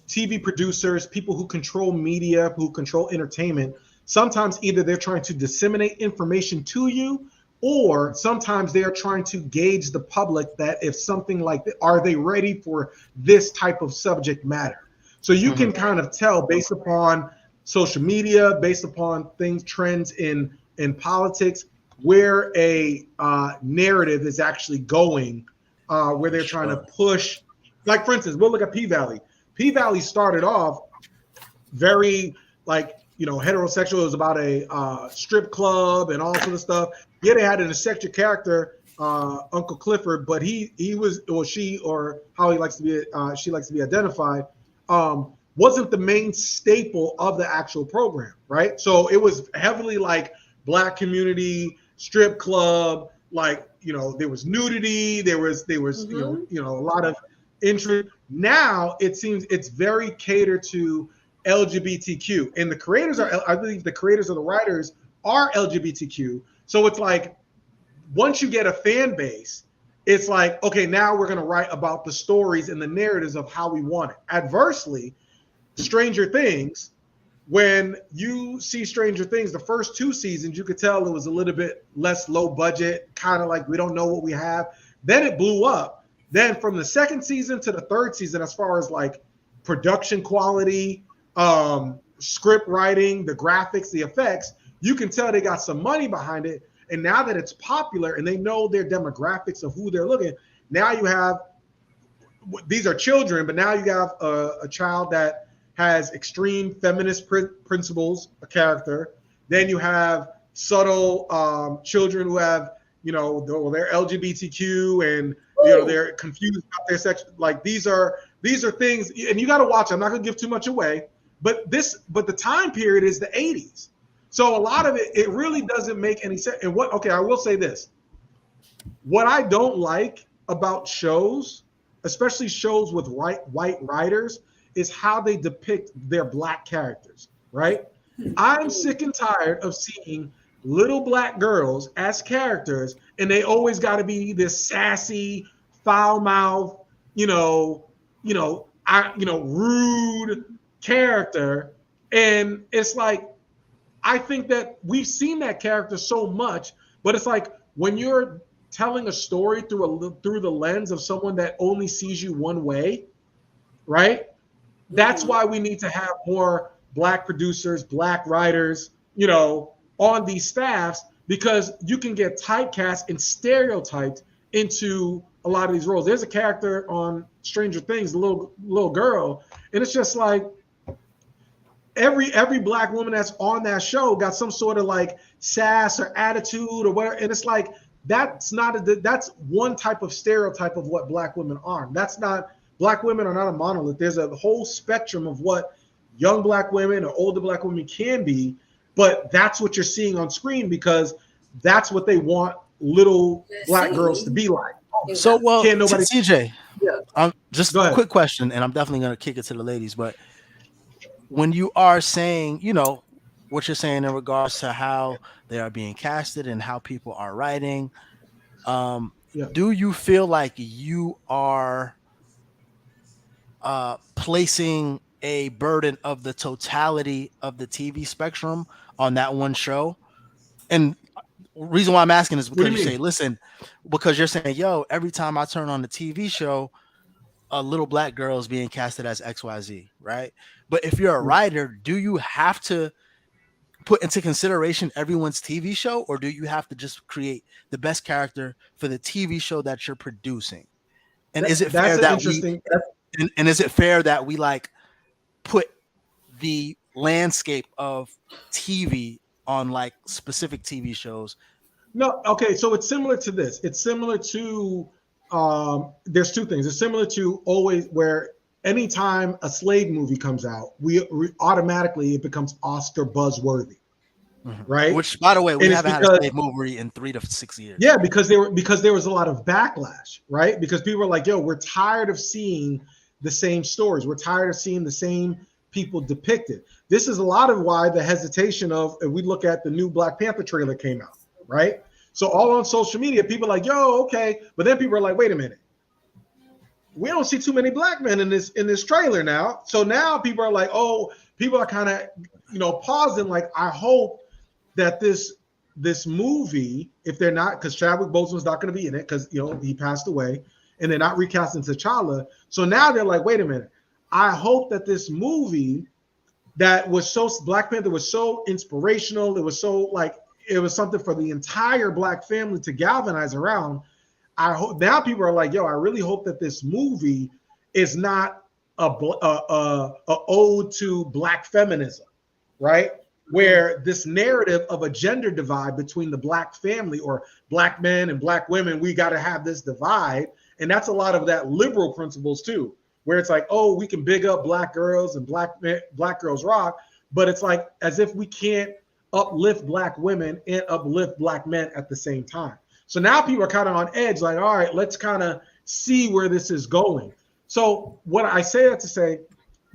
TV producers, people who control media, who control entertainment, sometimes either they're trying to disseminate information to you, or sometimes they are trying to gauge the public that if something like that, are they ready for this type of subject matter? So you can kind of tell based upon social media, based upon trends in politics, where a narrative is actually going, where they're trying to push. Like, for instance, we'll look at P-Valley. P-Valley started off very heterosexual. It was about a strip club and all sort of stuff. Yeah, they had an eccentric character, Uncle Clifford, but he was, or she, or how he likes to be, she likes to be identified, wasn't the main staple of the actual program, right? So it was heavily like Black community, strip club, there was nudity, there was a lot of interest. Now it seems it's very catered to LGBTQ, and the creators I believe the creators or the writers are LGBTQ. So it's like once you get a fan base, it's like, okay, now we're going to write about the stories and the narratives of how we want it. Adversely, Stranger Things, when you see Stranger Things, the first 2 seasons, you could tell it was a little bit less low budget, kind of like we don't know what we have. Then it blew up. Then from the 2nd season to the 3rd season, as far as like production quality, script writing, the graphics, the effects, you can tell they got some money behind it. And now that it's popular and they know their demographics of who they're looking, now you have, these are children, but now you have a child that has extreme feminist principles, a character. Then you have subtle children who have, they're LGBTQ and they're confused about their sex. Like these are things, and you got to watch. I'm not going to give too much away, but the time period is the 80s. So a lot of it really doesn't make any sense. And I will say this. What I don't like about shows, especially shows with white writers, is how they depict their Black characters, right? I'm sick and tired of seeing little Black girls as characters, and they always got to be this sassy, foul-mouthed, rude character. And it's like, I think that we've seen that character so much, but it's like when you're telling a story through the lens of someone that only sees you one way, right? That's why we need to have more Black producers, Black writers, on these staffs, because you can get typecast and stereotyped into a lot of these roles. There's a character on Stranger Things, a little girl, and it's just like every Black woman that's on that show got some sort of like sass or attitude or whatever, and it's like that's one type of stereotype of what black women are. That's not, black women are not a monolith. There's a whole spectrum of what young black women or older black women can be, but that's what you're seeing on screen because that's what they want little black girls to be like. So, well, Can't nobody, CJ, yeah. Just a quick question, and I'm definitely going to kick it to the ladies, but when you are saying, you know, what you're saying in regards to how they are being casted and how people are writing, do you feel like you are placing a burden of the totality of the TV spectrum on that one show? And reason why I'm asking is because you say, listen, because you're saying, yo, every time I turn on the TV show, a little black girl is being casted as XYZ, right? But if you're a writer, do you have to put into consideration everyone's TV show, or do you have to just create the best character for the TV show that you're producing? And is it fair that and is it fair that we like put the landscape of TV on like specific TV shows? No, okay, so it's similar to this. It's similar to there's two things. It's similar to always where anytime a slave movie comes out, we automatically it becomes Oscar buzzworthy, right? Which, by the way, we haven't had a slave movie in 3 to 6 years. Yeah, because there was a lot of backlash, right? Because people were like, "Yo, we're tired of seeing the same stories. We're tired of seeing the same people depicted." This is a lot of why the hesitation of, if we look at the new Black Panther trailer came out, right? So all on social media, people are like, "Yo, okay," but then people are like, "Wait a minute, we don't see too many black men in this trailer now." So now people are like, "Oh," people are kind of, pausing. Like, I hope that this movie, if they're not, because Chadwick Boseman's not going to be in it because he passed away, and they're not recasting T'Challa. So now they're like, "Wait a minute, I hope that this movie that was so Black Panther was so inspirational, it was so like." It was something for the entire black family to galvanize around. I hope now people are like, "Yo, I really hope that this movie is not a ode to black feminism, right? Where this narrative of a gender divide between the black family or black men and black women, we got to have this divide." And that's a lot of that liberal principles too, where it's like, "Oh, we can big up black girls and black girls rock," but it's like as if we can't uplift black women and uplift black men at the same time. So now people are kind of on edge, like, all right, let's kind of see where this is going. So what I say that to say,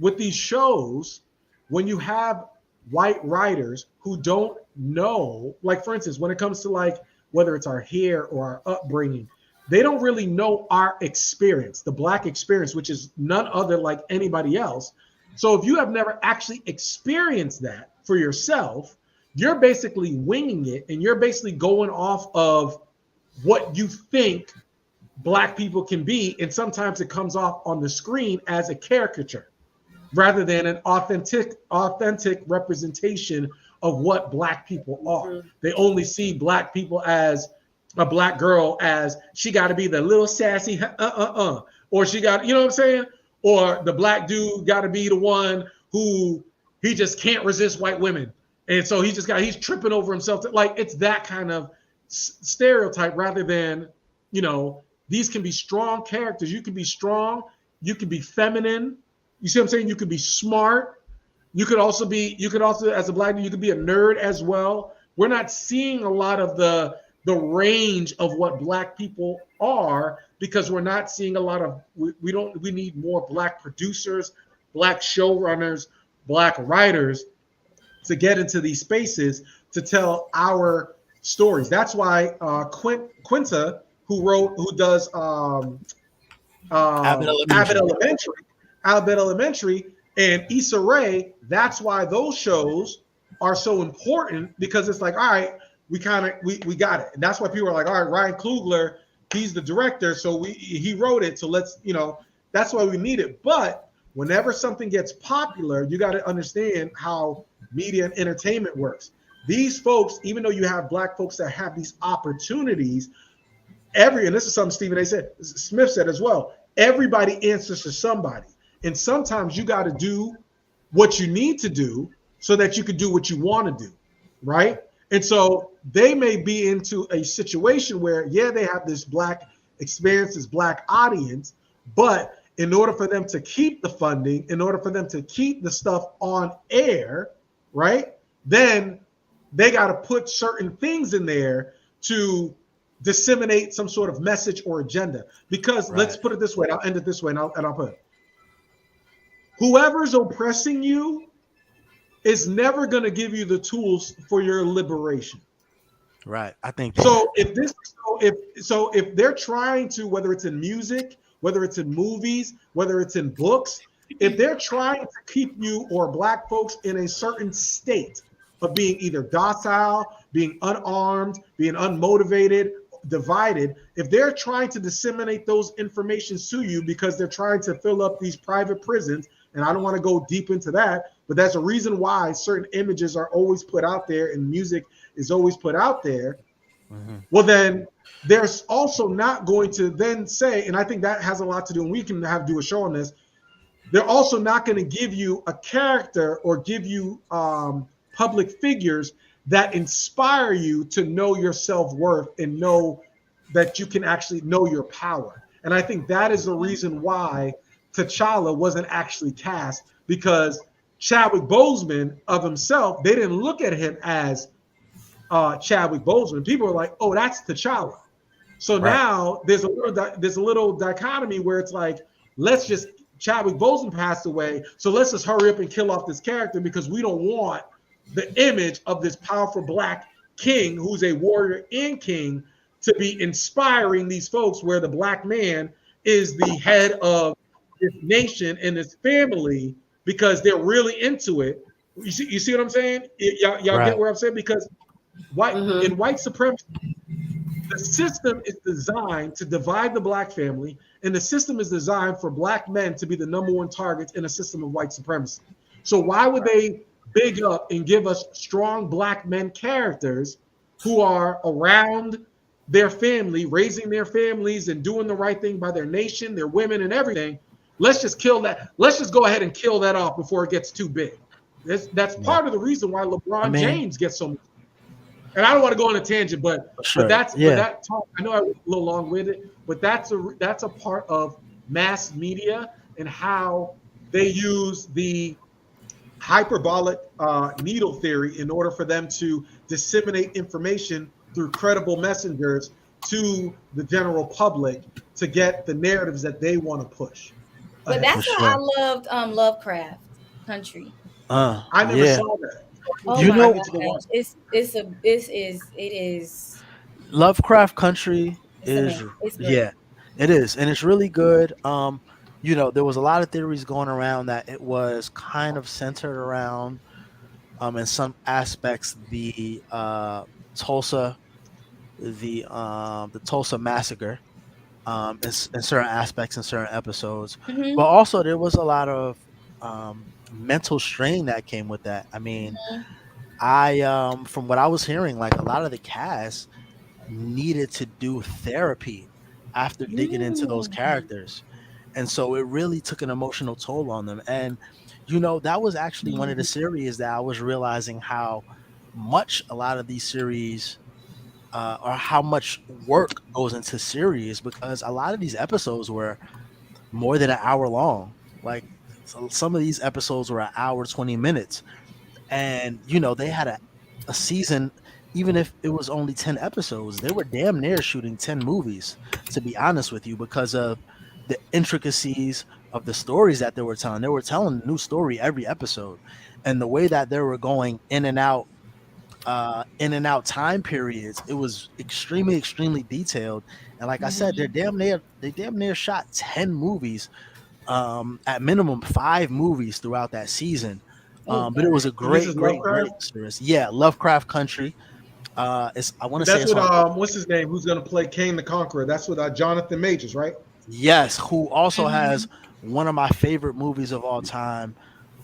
with these shows, when you have white writers who don't know, like for instance, when it comes to like whether it's our hair or our upbringing, they don't really know our experience, the black experience, which is none other like anybody else. So if you have never actually experienced that for yourself, you're basically winging it, and you're basically going off of what you think black people can be, and sometimes it comes off on the screen as a caricature rather than an authentic representation of what black people are. They only see black people as a black girl as she got to be the little sassy or she got, you know what I'm saying? Or the black dude got to be the one who he just can't resist white women. And so he's tripping over himself. Like, it's that kind of stereotype rather than, these can be strong characters. You can be strong. You can be feminine. You see what I'm saying? You could be smart. You could also, as a black dude, you could be a nerd as well. We're not seeing a lot of the range of what black people are because we're not seeing a lot of, we need more black producers, black showrunners, black writers to get into these spaces to tell our stories. That's why Quinta, who does Abbott Elementary, and Issa Rae, that's why those shows are so important, because it's like, all right, we got it. And that's why people are like, all right, Ryan Coogler, he's the director, so he wrote it, so let's, that's why we need it. But whenever something gets popular, you got to understand how media and entertainment works. These folks, even though you have black folks that have these opportunities, and this is something Stephen A. Smith said as well, everybody answers to somebody. And sometimes you got to do what you need to do so that you can do what you want to do, right? And so they may be into a situation where, yeah, they have this black experience, this black audience, but in order for them to keep the funding, in order for them to keep the stuff on air, right, then they got to put certain things in there to disseminate some sort of message or agenda. Because let's put it this way, I'll end it this way, and I'll put it. Whoever's oppressing you is never going to give you the tools for your liberation. Right. I think so. If they're trying to, whether it's in music, whether it's in movies, whether it's in books, if they're trying to keep you or black folks in a certain state of being either docile, being unarmed, being unmotivated, divided, if they're trying to disseminate those informations to you because they're trying to fill up these private prisons, and I don't want to go deep into that, but that's a reason why certain images are always put out there and music is always put out there. Well, then there's also not going to then say, and I think that has a lot to do, and we can do a show on this, they're also not going to give you a character or give you public figures that inspire you to know your self-worth and know that you can actually know your power. And I think that is the reason why T'Challa wasn't actually cast, because Chadwick Boseman of himself, they didn't look at him as Chadwick Boseman. People are like, oh, that's T'Challa. So now there's a little dichotomy where it's like, Chadwick Boseman passed away, so let's just hurry up and kill off this character because we don't want the image of this powerful black king who's a warrior and king to be inspiring these folks, where the black man is the head of this nation and this family because they're really into it. You see what I'm saying? Y'all get where I'm saying? Because in white supremacy, the system is designed to divide the black family, and the system is designed for black men to be the number one targets in a system of white supremacy. So why would they big up and give us strong black men characters who are around their family, raising their families and doing the right thing by their nation, their women and everything? Let's just kill that. Let's just go ahead and kill that off before it gets too big. That's part of the reason why LeBron James gets so much. And I don't want to go on a tangent, but that talk, I know I went a little long with it, but that's a part of mass media and how they use the hyperbolic needle theory in order for them to disseminate information through credible messengers to the general public to get the narratives that they want to push. But that's why I loved Lovecraft Country. I never saw that. Oh you know, it is. Lovecraft Country is it is, and it's really good. There was a lot of theories going around that it was kind of centered around, in some aspects, the Tulsa massacre, in certain aspects, in certain episodes, but also there was a lot of mental strain that came with that. I mean, from what I was hearing, like a lot of the cast needed to do therapy after digging into those characters. And so it really took an emotional toll on them. And, that was actually one of the series that I was realizing how much a lot of these series or how much work goes into series, because a lot of these episodes were more than an hour long. Like, so some of these episodes were an hour, 20 minutes. And, they had a season, even if it was only 10 episodes, they were damn near shooting 10 movies, to be honest with you, because of the intricacies of the stories that they were telling. They were telling a new story every episode. And the way that they were going in and out time periods, it was extremely, extremely detailed. And like I said, they damn near shot 10 movies, at minimum 5 movies throughout that season. But it was a great series. Yeah, Lovecraft Country. I want to say that's what what's his name? Who's going to play Kane the Conqueror? That's with Jonathan Majors, right? Yes, who also has one of my favorite movies of all time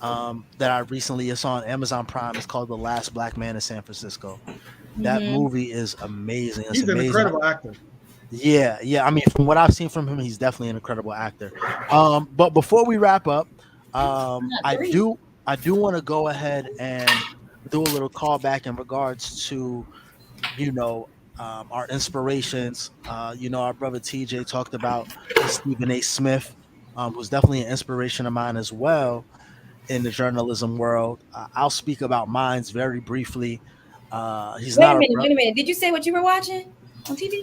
that I recently, it's on Amazon Prime. It's called The Last Black Man in San Francisco. That movie is amazing. It's He's an incredible actor. Yeah. I mean, from what I've seen from him, he's definitely an incredible actor. But before we wrap up, I do want to go ahead and do a little callback in regards to you know, our inspirations. Our brother TJ talked about Stephen A. Smith, who's definitely an inspiration of mine as well in the journalism world. I'll speak about mines very briefly. He's Wait a not a minute, wait a minute. Did you say what you were watching on TV?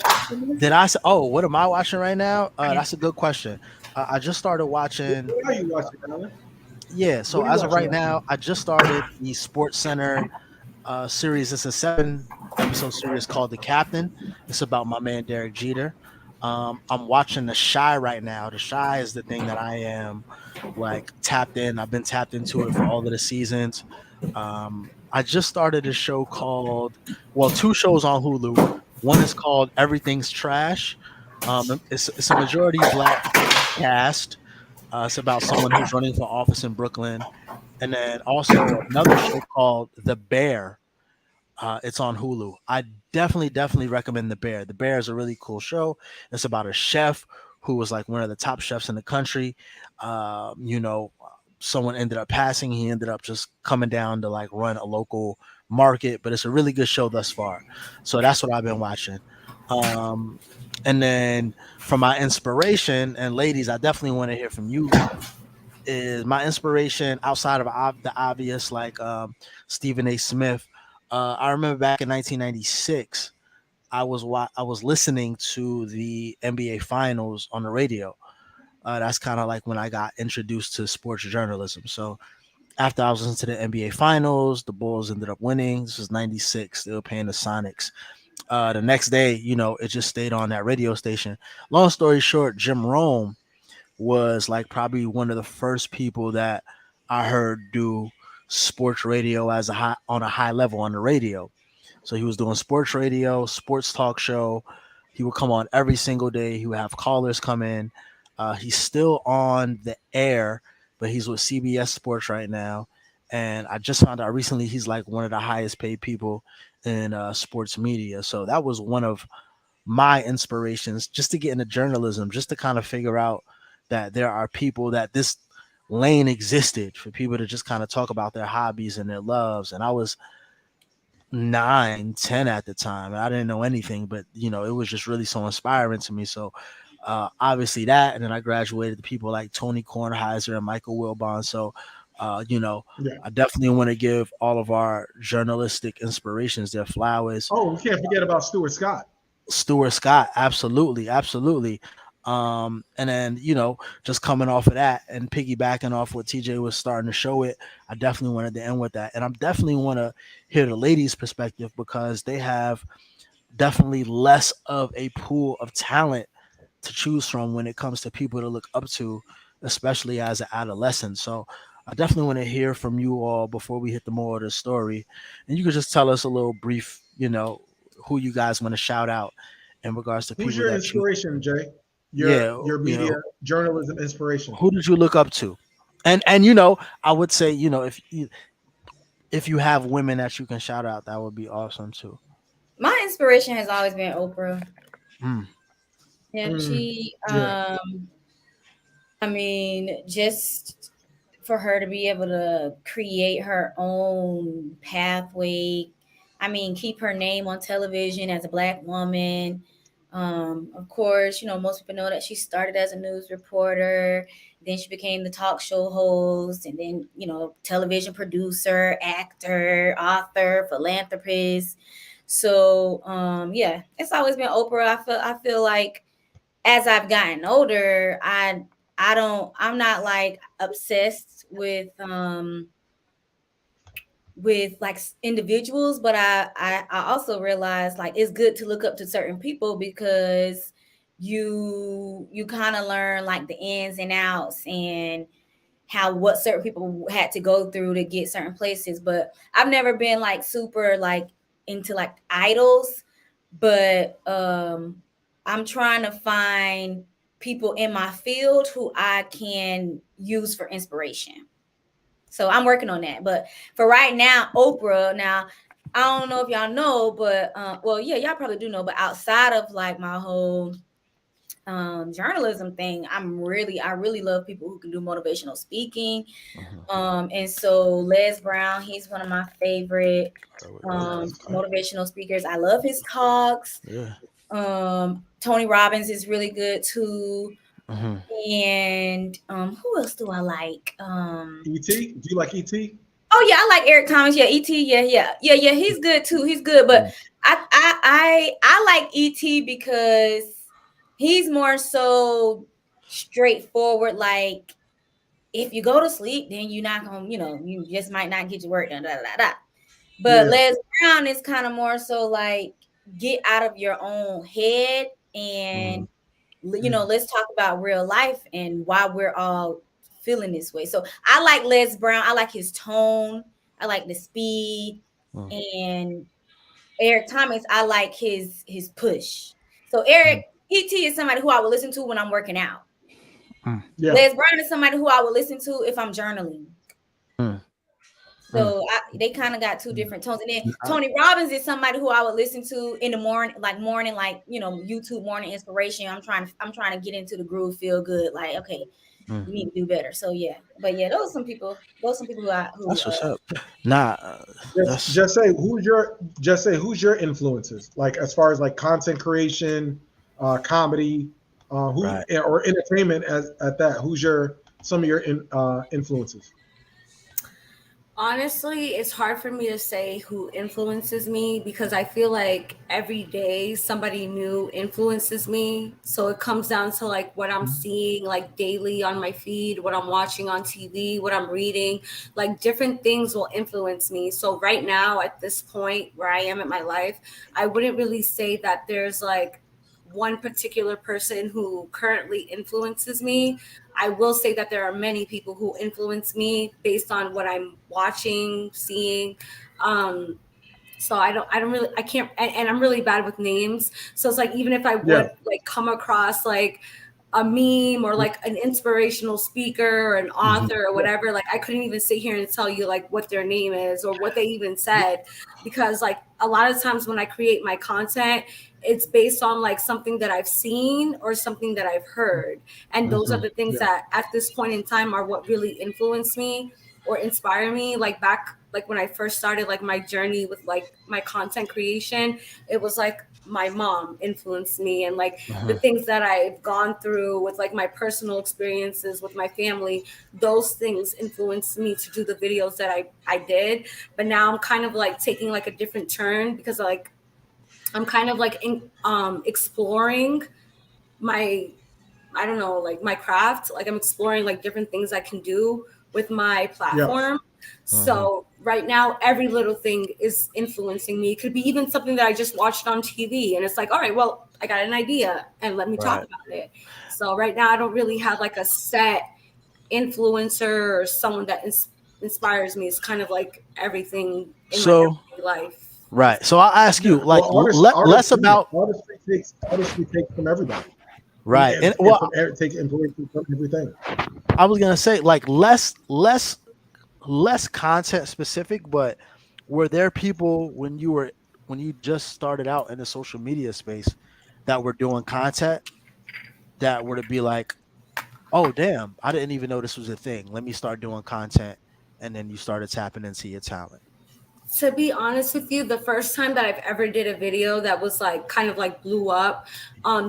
Did I say? Oh, what am I watching right now? Yeah. That's a good question. I just started watching. What are you watching, Alan? Yeah, What so are you as of watching right right now? now, I just started the Sports Center series. It's a 7 episode series called The Captain. It's about my man Derek Jeter. I'm watching The Shy right now. The Shy is the thing that I am like tapped in. I've been tapped into it for all of the seasons. I just started a show called, well, 2 shows on Hulu. One is called Everything's Trash. It's a majority black cast. It's about someone who's running for office in Brooklyn, and then also another show called The Bear. It's on Hulu. I definitely recommend The Bear. The Bear is a really cool show. It's about a chef who was like one of the top chefs in the country. Someone ended up passing. He ended up just coming down to like run a local market. But it's a really good show thus far. So that's what I've been watching. Um, and then for my inspiration, and ladies, I definitely want to hear from you. Is my inspiration outside of the obvious, like Stephen A. Smith. I remember back in 1996, I was listening to the NBA Finals on the radio. That's kind of like when I got introduced to sports journalism. So after I was listening to the NBA Finals, the Bulls ended up winning. This was '96. They were playing the Sonics. The next day, it just stayed on that radio station. Long story short, Jim Rome was like probably one of the first people that I heard do sports radio as on a high level on the radio. So he was doing sports radio, sports talk show. He would come on every single day. He would have callers come in. He's still on the air, but he's with CBS Sports right now. And I just found out recently he's like one of the highest paid people in sports media. So that was one of my inspirations just to get into journalism, just to kind of figure out that there are people that this lane existed for people to just kind of talk about their hobbies and their loves. And I was 9, 10 at the time. I didn't know anything, but it was just really so inspiring to me. So obviously that, and then I graduated to people like Tony Kornheiser and Michael Wilbon. So Yeah. I definitely want to give all of our journalistic inspirations their flowers. Oh, we can't forget about Stuart Scott. Stuart Scott, absolutely. And then just coming off of that and piggybacking off what TJ was starting to show it, I definitely wanted to end with that, and I definitely want to hear the ladies' perspective because they have definitely less of a pool of talent to choose from when it comes to people to look up to, especially as an adolescent. So I definitely want to hear from you all before we hit the moral of the story, and you could just tell us a little brief, who you guys want to shout out in regards to Who's people your that you, inspiration, Jay? yeah, Your media journalism inspiration. who did you look up to? And I would say, if you have women that you can shout out, that would be awesome too. My inspiration has always been Oprah. Mm. Yeah, she Yeah. I mean, just for her to be able to create her own pathway. I mean, keep her name on television as a Black woman. Of course, most people know that she started as a news reporter. Then she became the talk show host, and then television producer, actor, author, philanthropist. So yeah, it's always been Oprah. I feel like as I've gotten older, I'm not like obsessed with like individuals, but I also realize like it's good to look up to certain people because you kind of learn like the ins and outs and what certain people had to go through to get certain places. But I've never been like super like into like idols, but I'm trying to find people in my field who I can use for inspiration. So I'm working on that. But for right now, Oprah. Now, I don't know if y'all know, but well, yeah, y'all probably do know. But outside of like my whole journalism thing, I really love people who can do motivational speaking. Mhm. And so Les Brown, he's one of my favorite motivational speakers. I love his talks. Yeah. Tony Robbins is really good too. Hmm. And who else do I like? E.T. Do you like E.T.? Oh yeah, I like Eric Thomas. Yeah, E.T. Yeah. He's good too. He's good, but I like E.T. because he's more so straightforward. Like, if you go to sleep, then you're not gonna, you just might not get your work done. But Yeah. Les Brown is kind of more so like, get out of your own head and let's talk about real life and why we're all feeling this way. So I like Les Brown. I like his tone. I like the speed. And Eric Thomas, I like his push. So ET is somebody who I would listen to when I'm working out. Yeah. Les Brown is somebody who I would listen to if I'm journaling. So they kind of got two different tones. And then Tony Robbins is somebody who I would listen to in the morning, YouTube morning inspiration. I'm trying to get into the groove, feel good. Like, okay, you need to do better. So yeah, but yeah, those are some people who That's what's up. Nah, just say who's your influences, like as far as like content creation, comedy, Right. or entertainment at that. Who's some of your influences? Honestly, it's hard for me to say who influences me because I feel like every day somebody new influences me. So it comes down to like what I'm seeing like daily on my feed, what I'm watching on TV, what I'm reading, like different things will influence me. So right now at this point where I am in my life, I wouldn't really say that there's like one particular person who currently influences me. I will say that there are many people who influence me based on what I'm watching, seeing. So I can't, and I'm really bad with names. So it's like, even if I would like come across like a meme or like an inspirational speaker or an author or whatever, like I couldn't even sit here and tell you like what their name is or what they even said, because like a lot of times when I create my content, it's based on like something that I've seen or something that I've heard. And those are the things that at this point in time are what really influence me or inspire me. Like back, like when I first started like my journey with like my content creation, it was like my mom influenced me, and like the things that I've gone through with like my personal experiences with my family, those things influenced me to do the videos that I did. But now I'm kind of like taking like a different turn because like I'm kind of like exploring my, I don't know, like my craft. Like I'm exploring like different things I can do with my platform. So right now, every little thing is influencing me. It could be even something that I just watched on TV, and it's like, all right, well, I got an idea, and let me talk about it. So right now, I don't really have like a set influencer or someone that inspires me. It's kind of like everything in my everyday life. Right. So I'll ask you, like, less about artistry takes from everybody. Right. And take inspiration from everything. I was gonna say like less content specific, but were there people when you just started out in the social media space that were doing content that were to be like, oh damn, I didn't even know this was a thing. Let me start doing content, and then you started tapping into your talent? To be honest with you, the first time that I've ever did a video that was like kind of like blew up,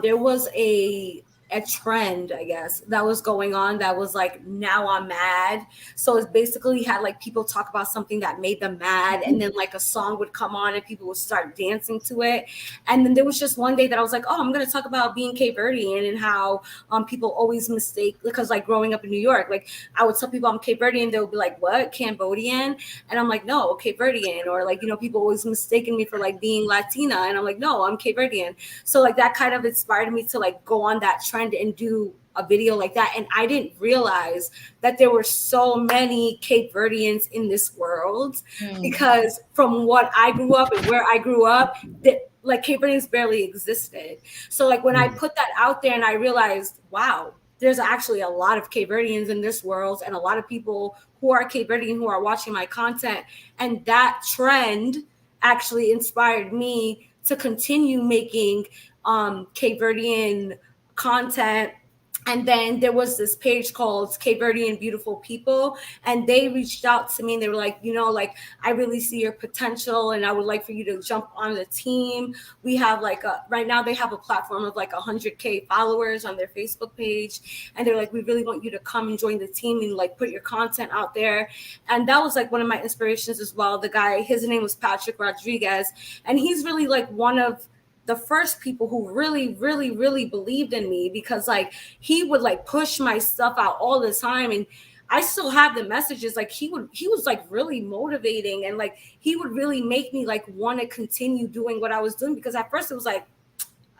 there was a trend, I guess, that was going on that was like, now I'm mad. So it basically had like people talk about something that made them mad, and then like a song would come on and people would start dancing to it. And then there was just one day that I was like, oh, I'm going to talk about being Cape Verdean and how people always mistake, because like growing up in New York, like I would tell people I'm Cape Verdean, they would be like, what, Cambodian? And I'm like, no, Cape Verdean. Or like, people always mistaken me for like being Latina, and I'm like, no, I'm Cape Verdean. So like that kind of inspired me to like go on that trend and do a video like that. And I didn't realize that there were so many Cape Verdeans in this world, because from what I grew up and where I grew up, that like Cape Verdeans barely existed. So like when I put that out there and I realized, wow, there's actually a lot of Cape Verdeans in this world, and a lot of people who are Cape Verdean who are watching my content. And that trend actually inspired me to continue making Cape Verdean content. And then there was this page called Cape Verdean Beautiful People, and they reached out to me and they were like, you know, like, I really see your potential and I would like for you to jump on the team. We have like right now they have a platform of like 100K followers on their Facebook page. And they're like, we really want you to come and join the team and like put your content out there. And that was like one of my inspirations as well. The guy, his name was Patrick Rodriguez, and he's really like one of the first people who really believed in me, because like he would like push my stuff out all the time, and I still have the messages. Like he was like really motivating, and like he would really make me like want to continue doing what I was doing, because at first it was like,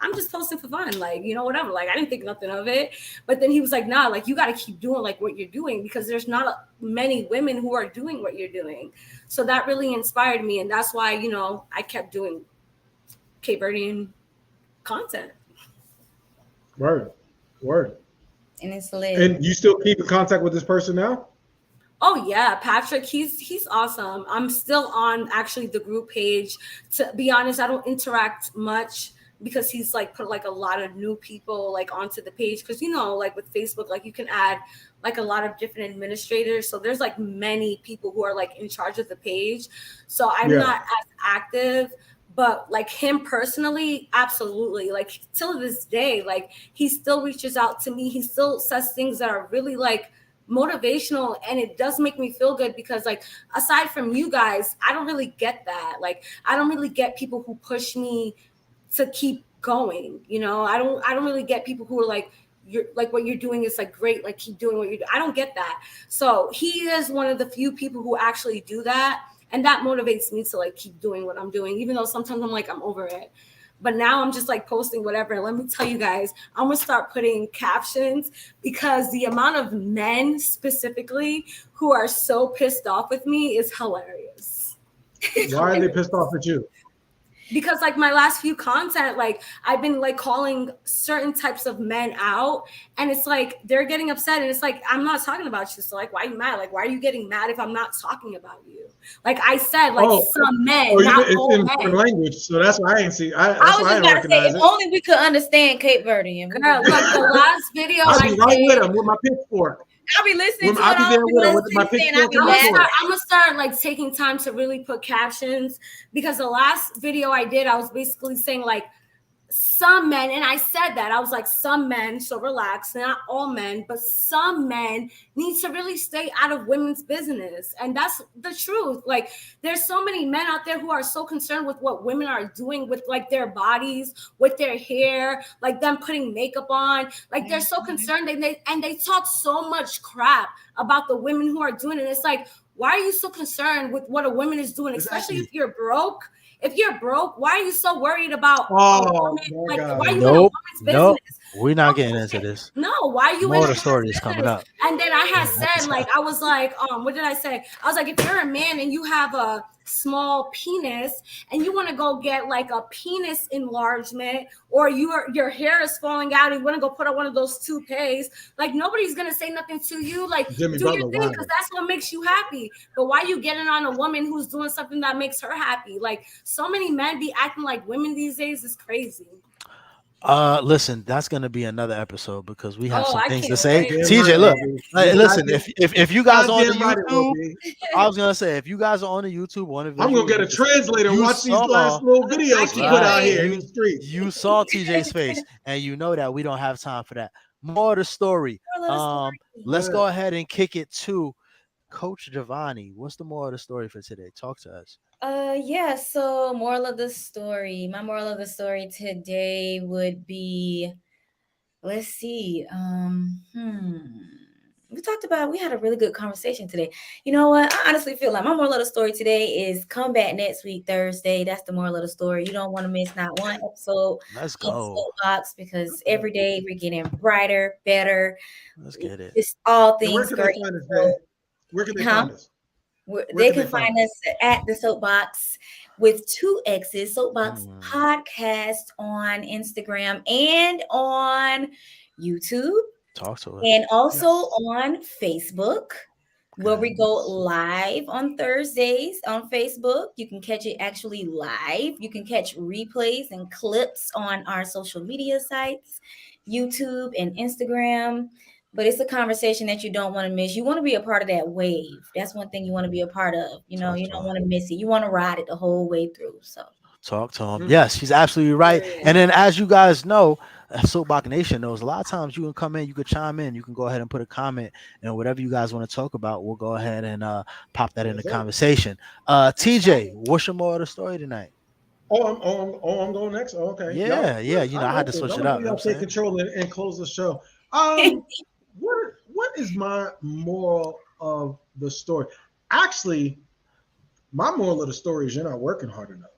I'm just posting for fun, like, you know, whatever, like I didn't think nothing of it. But then he was like, nah, like you got to keep doing like what you're doing, because there's not many women who are doing what you're doing. So that really inspired me, and that's why, you know, I kept doing Cape Verdean content. Word. And it's lit. And you still keep in contact with this person now? Oh yeah, Patrick, he's awesome. I'm still on actually the group page. To be honest, I don't interact much because he's like put like a lot of new people like onto the page, because you know, like with Facebook, like you can add like a lot of different administrators, so there's like many people who are like in charge of the page, so I'm not as active. But like him personally, absolutely. Like till this day, like he still reaches out to me. He still says things that are really like motivational, and it does make me feel good, because like aside from you guys, I don't really get that. Like I don't really get people who push me to keep going. You know, I don't really get people who are like, you're like, what you're doing is like great, like keep doing what you're doing. I don't get that. So he is one of the few people who actually do that. And that motivates me to like keep doing what I'm doing, even though sometimes I'm like, I'm over it. But now I'm just like posting whatever. And let me tell you guys, I'm going to start putting captions, because the amount of men specifically who are so pissed off with me is hilarious. Why are they pissed off at you? Because like my last few content, like I've been like calling certain types of men out, and it's like they're getting upset, and it's like, I'm not talking about you, so like why are you mad? Like why are you getting mad if I'm not talking about you? Like I said, like some men, not all men. It's in language, so that's why I ain't see. I was just about to say, if only we could understand Cape Verdean. Girl, look, the last video I'll be right with him with my pitchfork. I'll be listening to I'll be there with my pitchfork. I'm gonna start like taking time to really put captions, because the last video I did, I was basically saying like some men, and I said that I was like, some men, so relax, not all men, but some men need to really stay out of women's business. And that's the truth. Like there's so many men out there who are so concerned with what women are doing with like their bodies, with their hair, like them putting makeup on, like they're so concerned, and they talk so much crap about the women who are doing it. It's like, why are you so concerned with what a woman is doing, especially if you're broke? If you're broke, why are you so worried about a woman? Like, why are you in a woman's business? We're not getting into this. No, why are you More in the story is coming up. And then I had said, like, I was like, what did I say? I was like, if you're a man and you have a small penis and you want to go get like a penis enlargement, or your hair is falling out and you want to go put on one of those toupees, like nobody's gonna say nothing to you. Like Jimmy do Butler, your thing, because that's what makes you happy. But why are you getting on a woman who's doing something that makes her happy? Like so many men be acting like women these days is crazy. Listen, that's gonna be another episode, because we have some I things to can't say. wait. TJ, look, listen, Goddamn- if you guys on the goddamn right it will YouTube, be. I was gonna say, if you guys are on the YouTube, I'm gonna get a translator and You watch these saw- last little videos he put out here in the streets. you saw TJ's face, and you know that we don't have time for that. More of the story. Let's go ahead and kick it to Coach Giovanni. What's the moral of the story for today? Talk to us. Yeah, so moral of the story. My moral of the story today would be, let's see. We had a really good conversation today. You know what? I honestly feel like my moral of the story today is come back next week, Thursday. That's the moral of the story. You don't want to miss not one episode. Let's of go. Soapboxx, because every day we're getting brighter, better. Let's get it. It's all And where things can great. they find us, Dave? Where can they find us? They can find us at the Soapboxx with 2 X's, Soapboxx Podcast on Instagram and on YouTube. Talk to us. And also on Facebook. where we go live on Thursdays on Facebook. You can catch it actually live. You can catch replays and clips on our social media sites, YouTube and Instagram. But it's a conversation that you don't want to miss. You want to be a part of that wave. That's one thing you want to be a part of. You know, you don't want to miss it. You want to ride it the whole way through. So talk to him. Yes, she's absolutely right. And then, as you guys know, Soapboxx Nation knows, a lot of times you can come in, you can chime in, you can go ahead and put a comment, and whatever you guys want to talk about, we'll go ahead and pop that in the conversation. TJ, what's your moral of the story tonight? I'm going next. Oh, okay. Yeah. You know, I had to switch it up. Y'all take control and close the show. What is my moral of the story? Actually, my moral of the story is you're not working hard enough.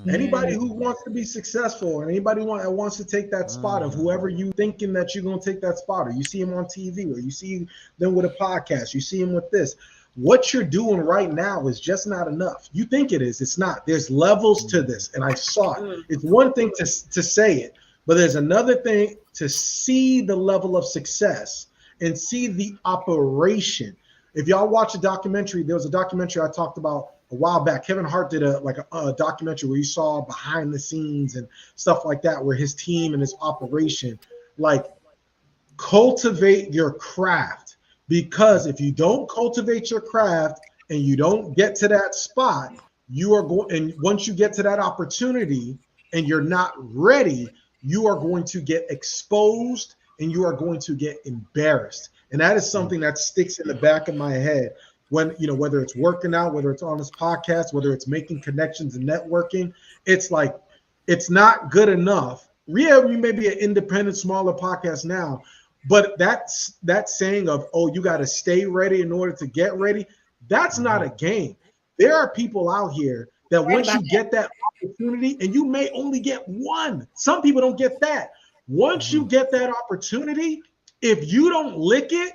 Anybody who wants to be successful, and anybody wants to take that spot of whoever you thinking that you're going to take that spot, or you see him on TV, or you see them with a podcast, you see him with this. What you're doing right now is just not enough. You think it is. It's not. There's levels to this, and I saw it. It's one thing to say it, but there's another thing to see the level of success and see the operation. If y'all watch a documentary, there was a documentary I talked about a while back. Kevin Hart did a documentary where you saw behind the scenes and stuff like that, where his team and his operation, like, cultivate your craft. Because if you don't cultivate your craft and you don't get to that spot, you are going, and once you get to that opportunity and you're not ready, you are going to get exposed and you are going to get embarrassed. And that is something that sticks in the back of my head when, you know, whether it's working out, whether it's on this podcast, whether it's making connections and networking, it's like, it's not good enough. Yeah, we may be an independent, smaller podcast now, but that's that saying of, oh, you got to stay ready in order to get ready. That's not a game. There are people out here that once you get that opportunity, and you may only get one, some people don't get that. Once you get that opportunity, if you don't lick it,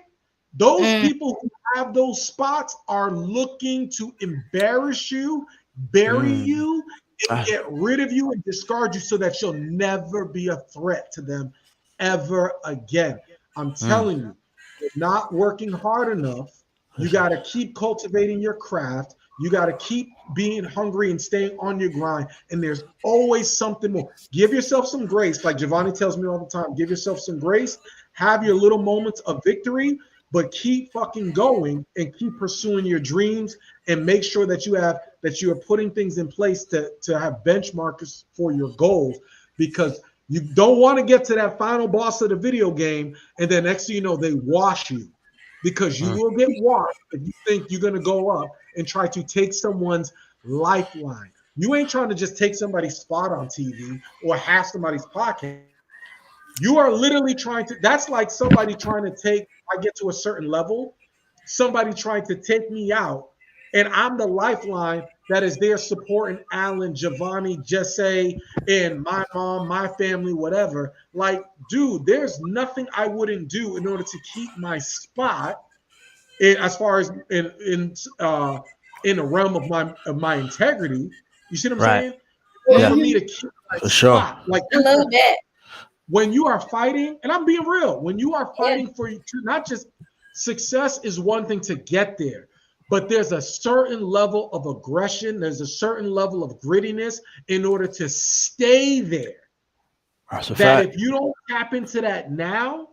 those people who have those spots are looking to embarrass you, bury you, and get rid of you and discard you so that you'll never be a threat to them ever again. I'm telling you, you're not working hard enough. You got to keep cultivating your craft. You got to keep being hungry and staying on your grind. And there's always something more. Give yourself some grace. Like Giovanni tells me all the time, give yourself some grace. Have your little moments of victory, but keep fucking going and keep pursuing your dreams, and make sure that you are putting things in place to have benchmarks for your goals, because you don't want to get to that final boss of the video game and then next thing you know, they wash you, because you will get washed if you think you're going to go up and try to take someone's lifeline. You ain't trying to just take somebody's spot on TV or have somebody's podcast. You are literally trying to, that's like somebody trying to take, I get to a certain level, somebody trying to take me out, and I'm the lifeline that is there supporting Alan, Giovanni, Jesse, and my mom, my family, whatever. Like, dude, there's nothing I wouldn't do in order to keep my spot as far as in the realm of my integrity. You see what I'm saying? For me to keep my spot. Like, I love that. When you are fighting, and I'm being real, when you are fighting for you to not just success is one thing to get there, but there's a certain level of aggression, there's a certain level of grittiness in order to stay there. That's a that fact. If you don't tap into that now,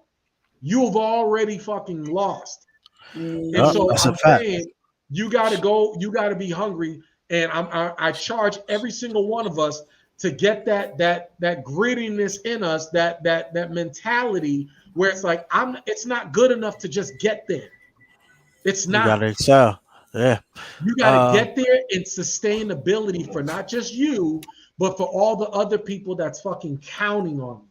you've already fucking lost. And so I'm saying you got to go, you got to be hungry, and I charge every single one of us to get that grittiness in us, that mentality where it's like, it's not good enough to just get there. It's not. You gotta excel. Yeah. You gotta get there and sustainability for not just you, but for all the other people that's fucking counting on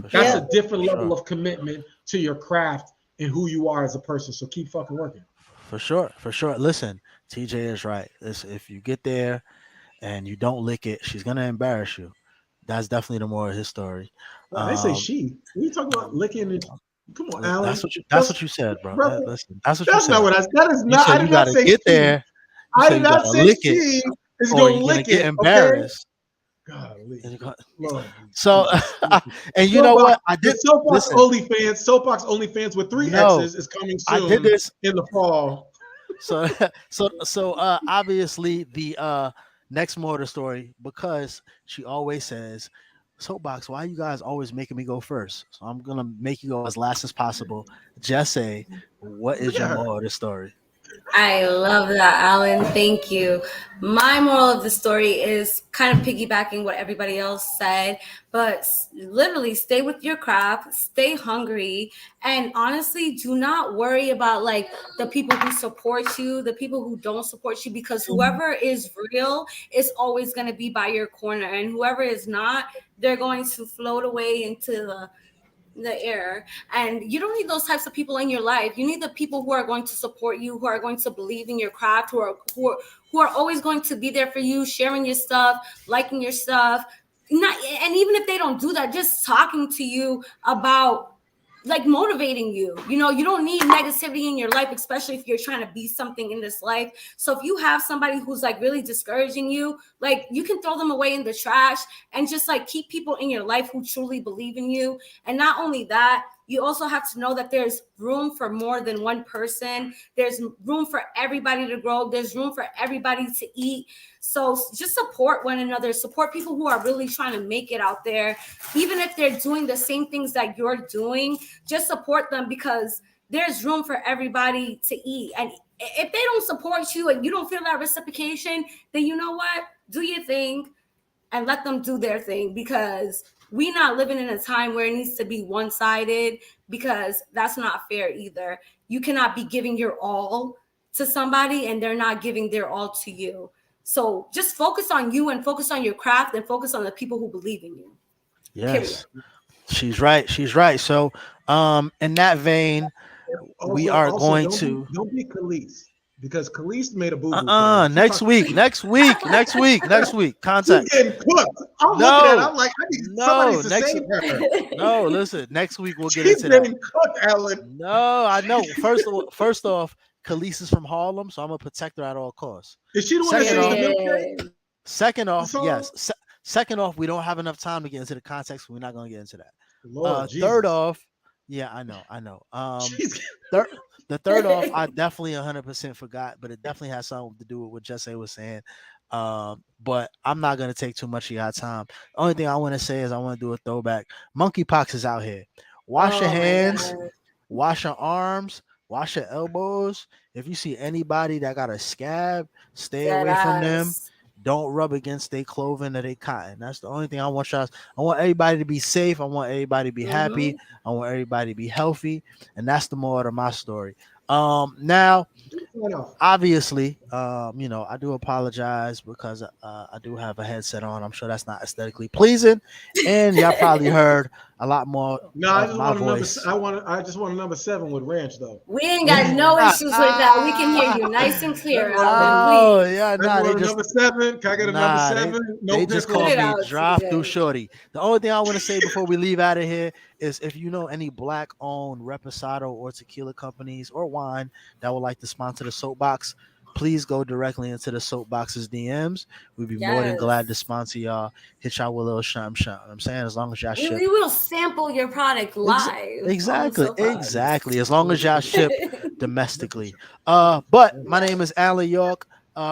you. That's a different level of commitment to your craft and who you are as a person. So keep fucking working. For sure. Listen, TJ is right. If you get there and you don't lick it, she's gonna embarrass you. That's definitely the moral of his story. They say she. When you talk about licking it, come on, Alan. That's what you said, bro. Listen, that's what you said. Not what that is not. I did not say get there. I did not say she is gonna lick it. Get embarrassed. Golly. And you go- Lord. So, and you know what? I did. Soapbox Listen, OnlyFans with 3 No, X's is coming I soon did this. in the fall. So, obviously the next more of the story, because she always says, Soapbox, why you guys always making me go first? So I'm gonna make you go as last as possible. Just say, what is your moral of the story? I love that, Alan. Thank you. My moral of the story is kind of piggybacking what everybody else said, but literally stay with your craft, stay hungry, and honestly, do not worry about like the people who support you, the people who don't support you, because whoever is real is always going to be by your corner, and whoever is not, they're going to float away into the air. And you don't need those types of people in your life. You need the people who are going to support you, who are going to believe in your craft, who are always going to be there for you, sharing your stuff, liking your stuff. And even if they don't do that, just talking to you about like motivating you. You know, you don't need negativity in your life, especially if you're trying to be something in this life. So if you have somebody who's like really discouraging you, like you can throw them away in the trash and just like keep people in your life who truly believe in you. And not only that, you also have to know that there's room for more than one person. There's room for everybody to grow. There's room for everybody to eat. So just support one another, support people who are really trying to make it out there. Even if they're doing the same things that you're doing, just support them, because there's room for everybody to eat. And if they don't support you and you don't feel that reciprocation, then you know what? Do your thing and let them do their thing, because we're not living in a time where it needs to be one-sided, because that's not fair either. You cannot be giving your all to somebody and they're not giving their all to you. So just focus on you and focus on your craft and focus on the people who believe in you. Yes, she's right. She's right. So, in that vein, we are going to don't be Khalees, because Khalees made a boo. Next week. Contact. She's getting cooked. I'm looking at it, I'm like, I need somebody to save her. No, listen. Next week we'll get She's into getting cooked, Alan. No, I know. First off, Khalees is from Harlem, so I'm gonna protect her at all costs. Is she the one that saves the milkshake? Second off, yes. Second off, we don't have enough time to get into the context. We're not gonna get into that. Lord, third off, yeah, I know. The third off, I definitely 100% forgot, but it definitely has something to do with what Jesse was saying. But I'm not gonna take too much of your time. The only thing I want to say is I want to do a throwback. Monkeypox is out here. Wash your hands, wash your arms, wash your elbows. If you see anybody that got a scab, stay away from them. Don't rub against their clothing or their cotton. That's the only thing I want y'all. I want everybody to be safe. I want everybody to be happy. I want everybody to be healthy. And that's the moral of my story. Now, obviously, I do apologize because I do have a headset on. I'm sure that's not aesthetically pleasing, and y'all probably heard a lot more. No, I just want a number 7 with ranch though. We ain't got no issues with that. We can hear you nice and clear. Oh yeah, they just number 7. Can I get a number 7? They just call me drive-through shorty. The only thing I want to say before we leave out of here is, if you know any Black-owned reposado or tequila companies or wine that would like to sponsor the Soapbox, please go directly into the Soapbox's DMs. We'd be more than glad to sponsor y'all. Hit y'all with a little something. I'm saying, as long as y'all ship. We will sample your product live. Exactly. As long as y'all ship domestically. But my name is Alan York.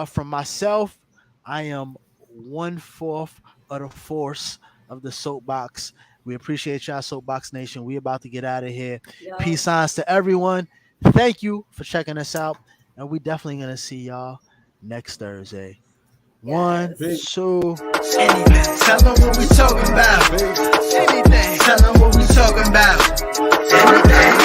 From myself, I am 1/4 of the force of the Soapbox. We appreciate y'all, Soapbox Nation. We about to get out of here. Yo. Peace signs to everyone. Thank you for checking us out. And we definitely going to see y'all next Thursday. Yes. 1, 2. Anything. Tell them what we talking about. Anything. Tell them what we talking about. Anything.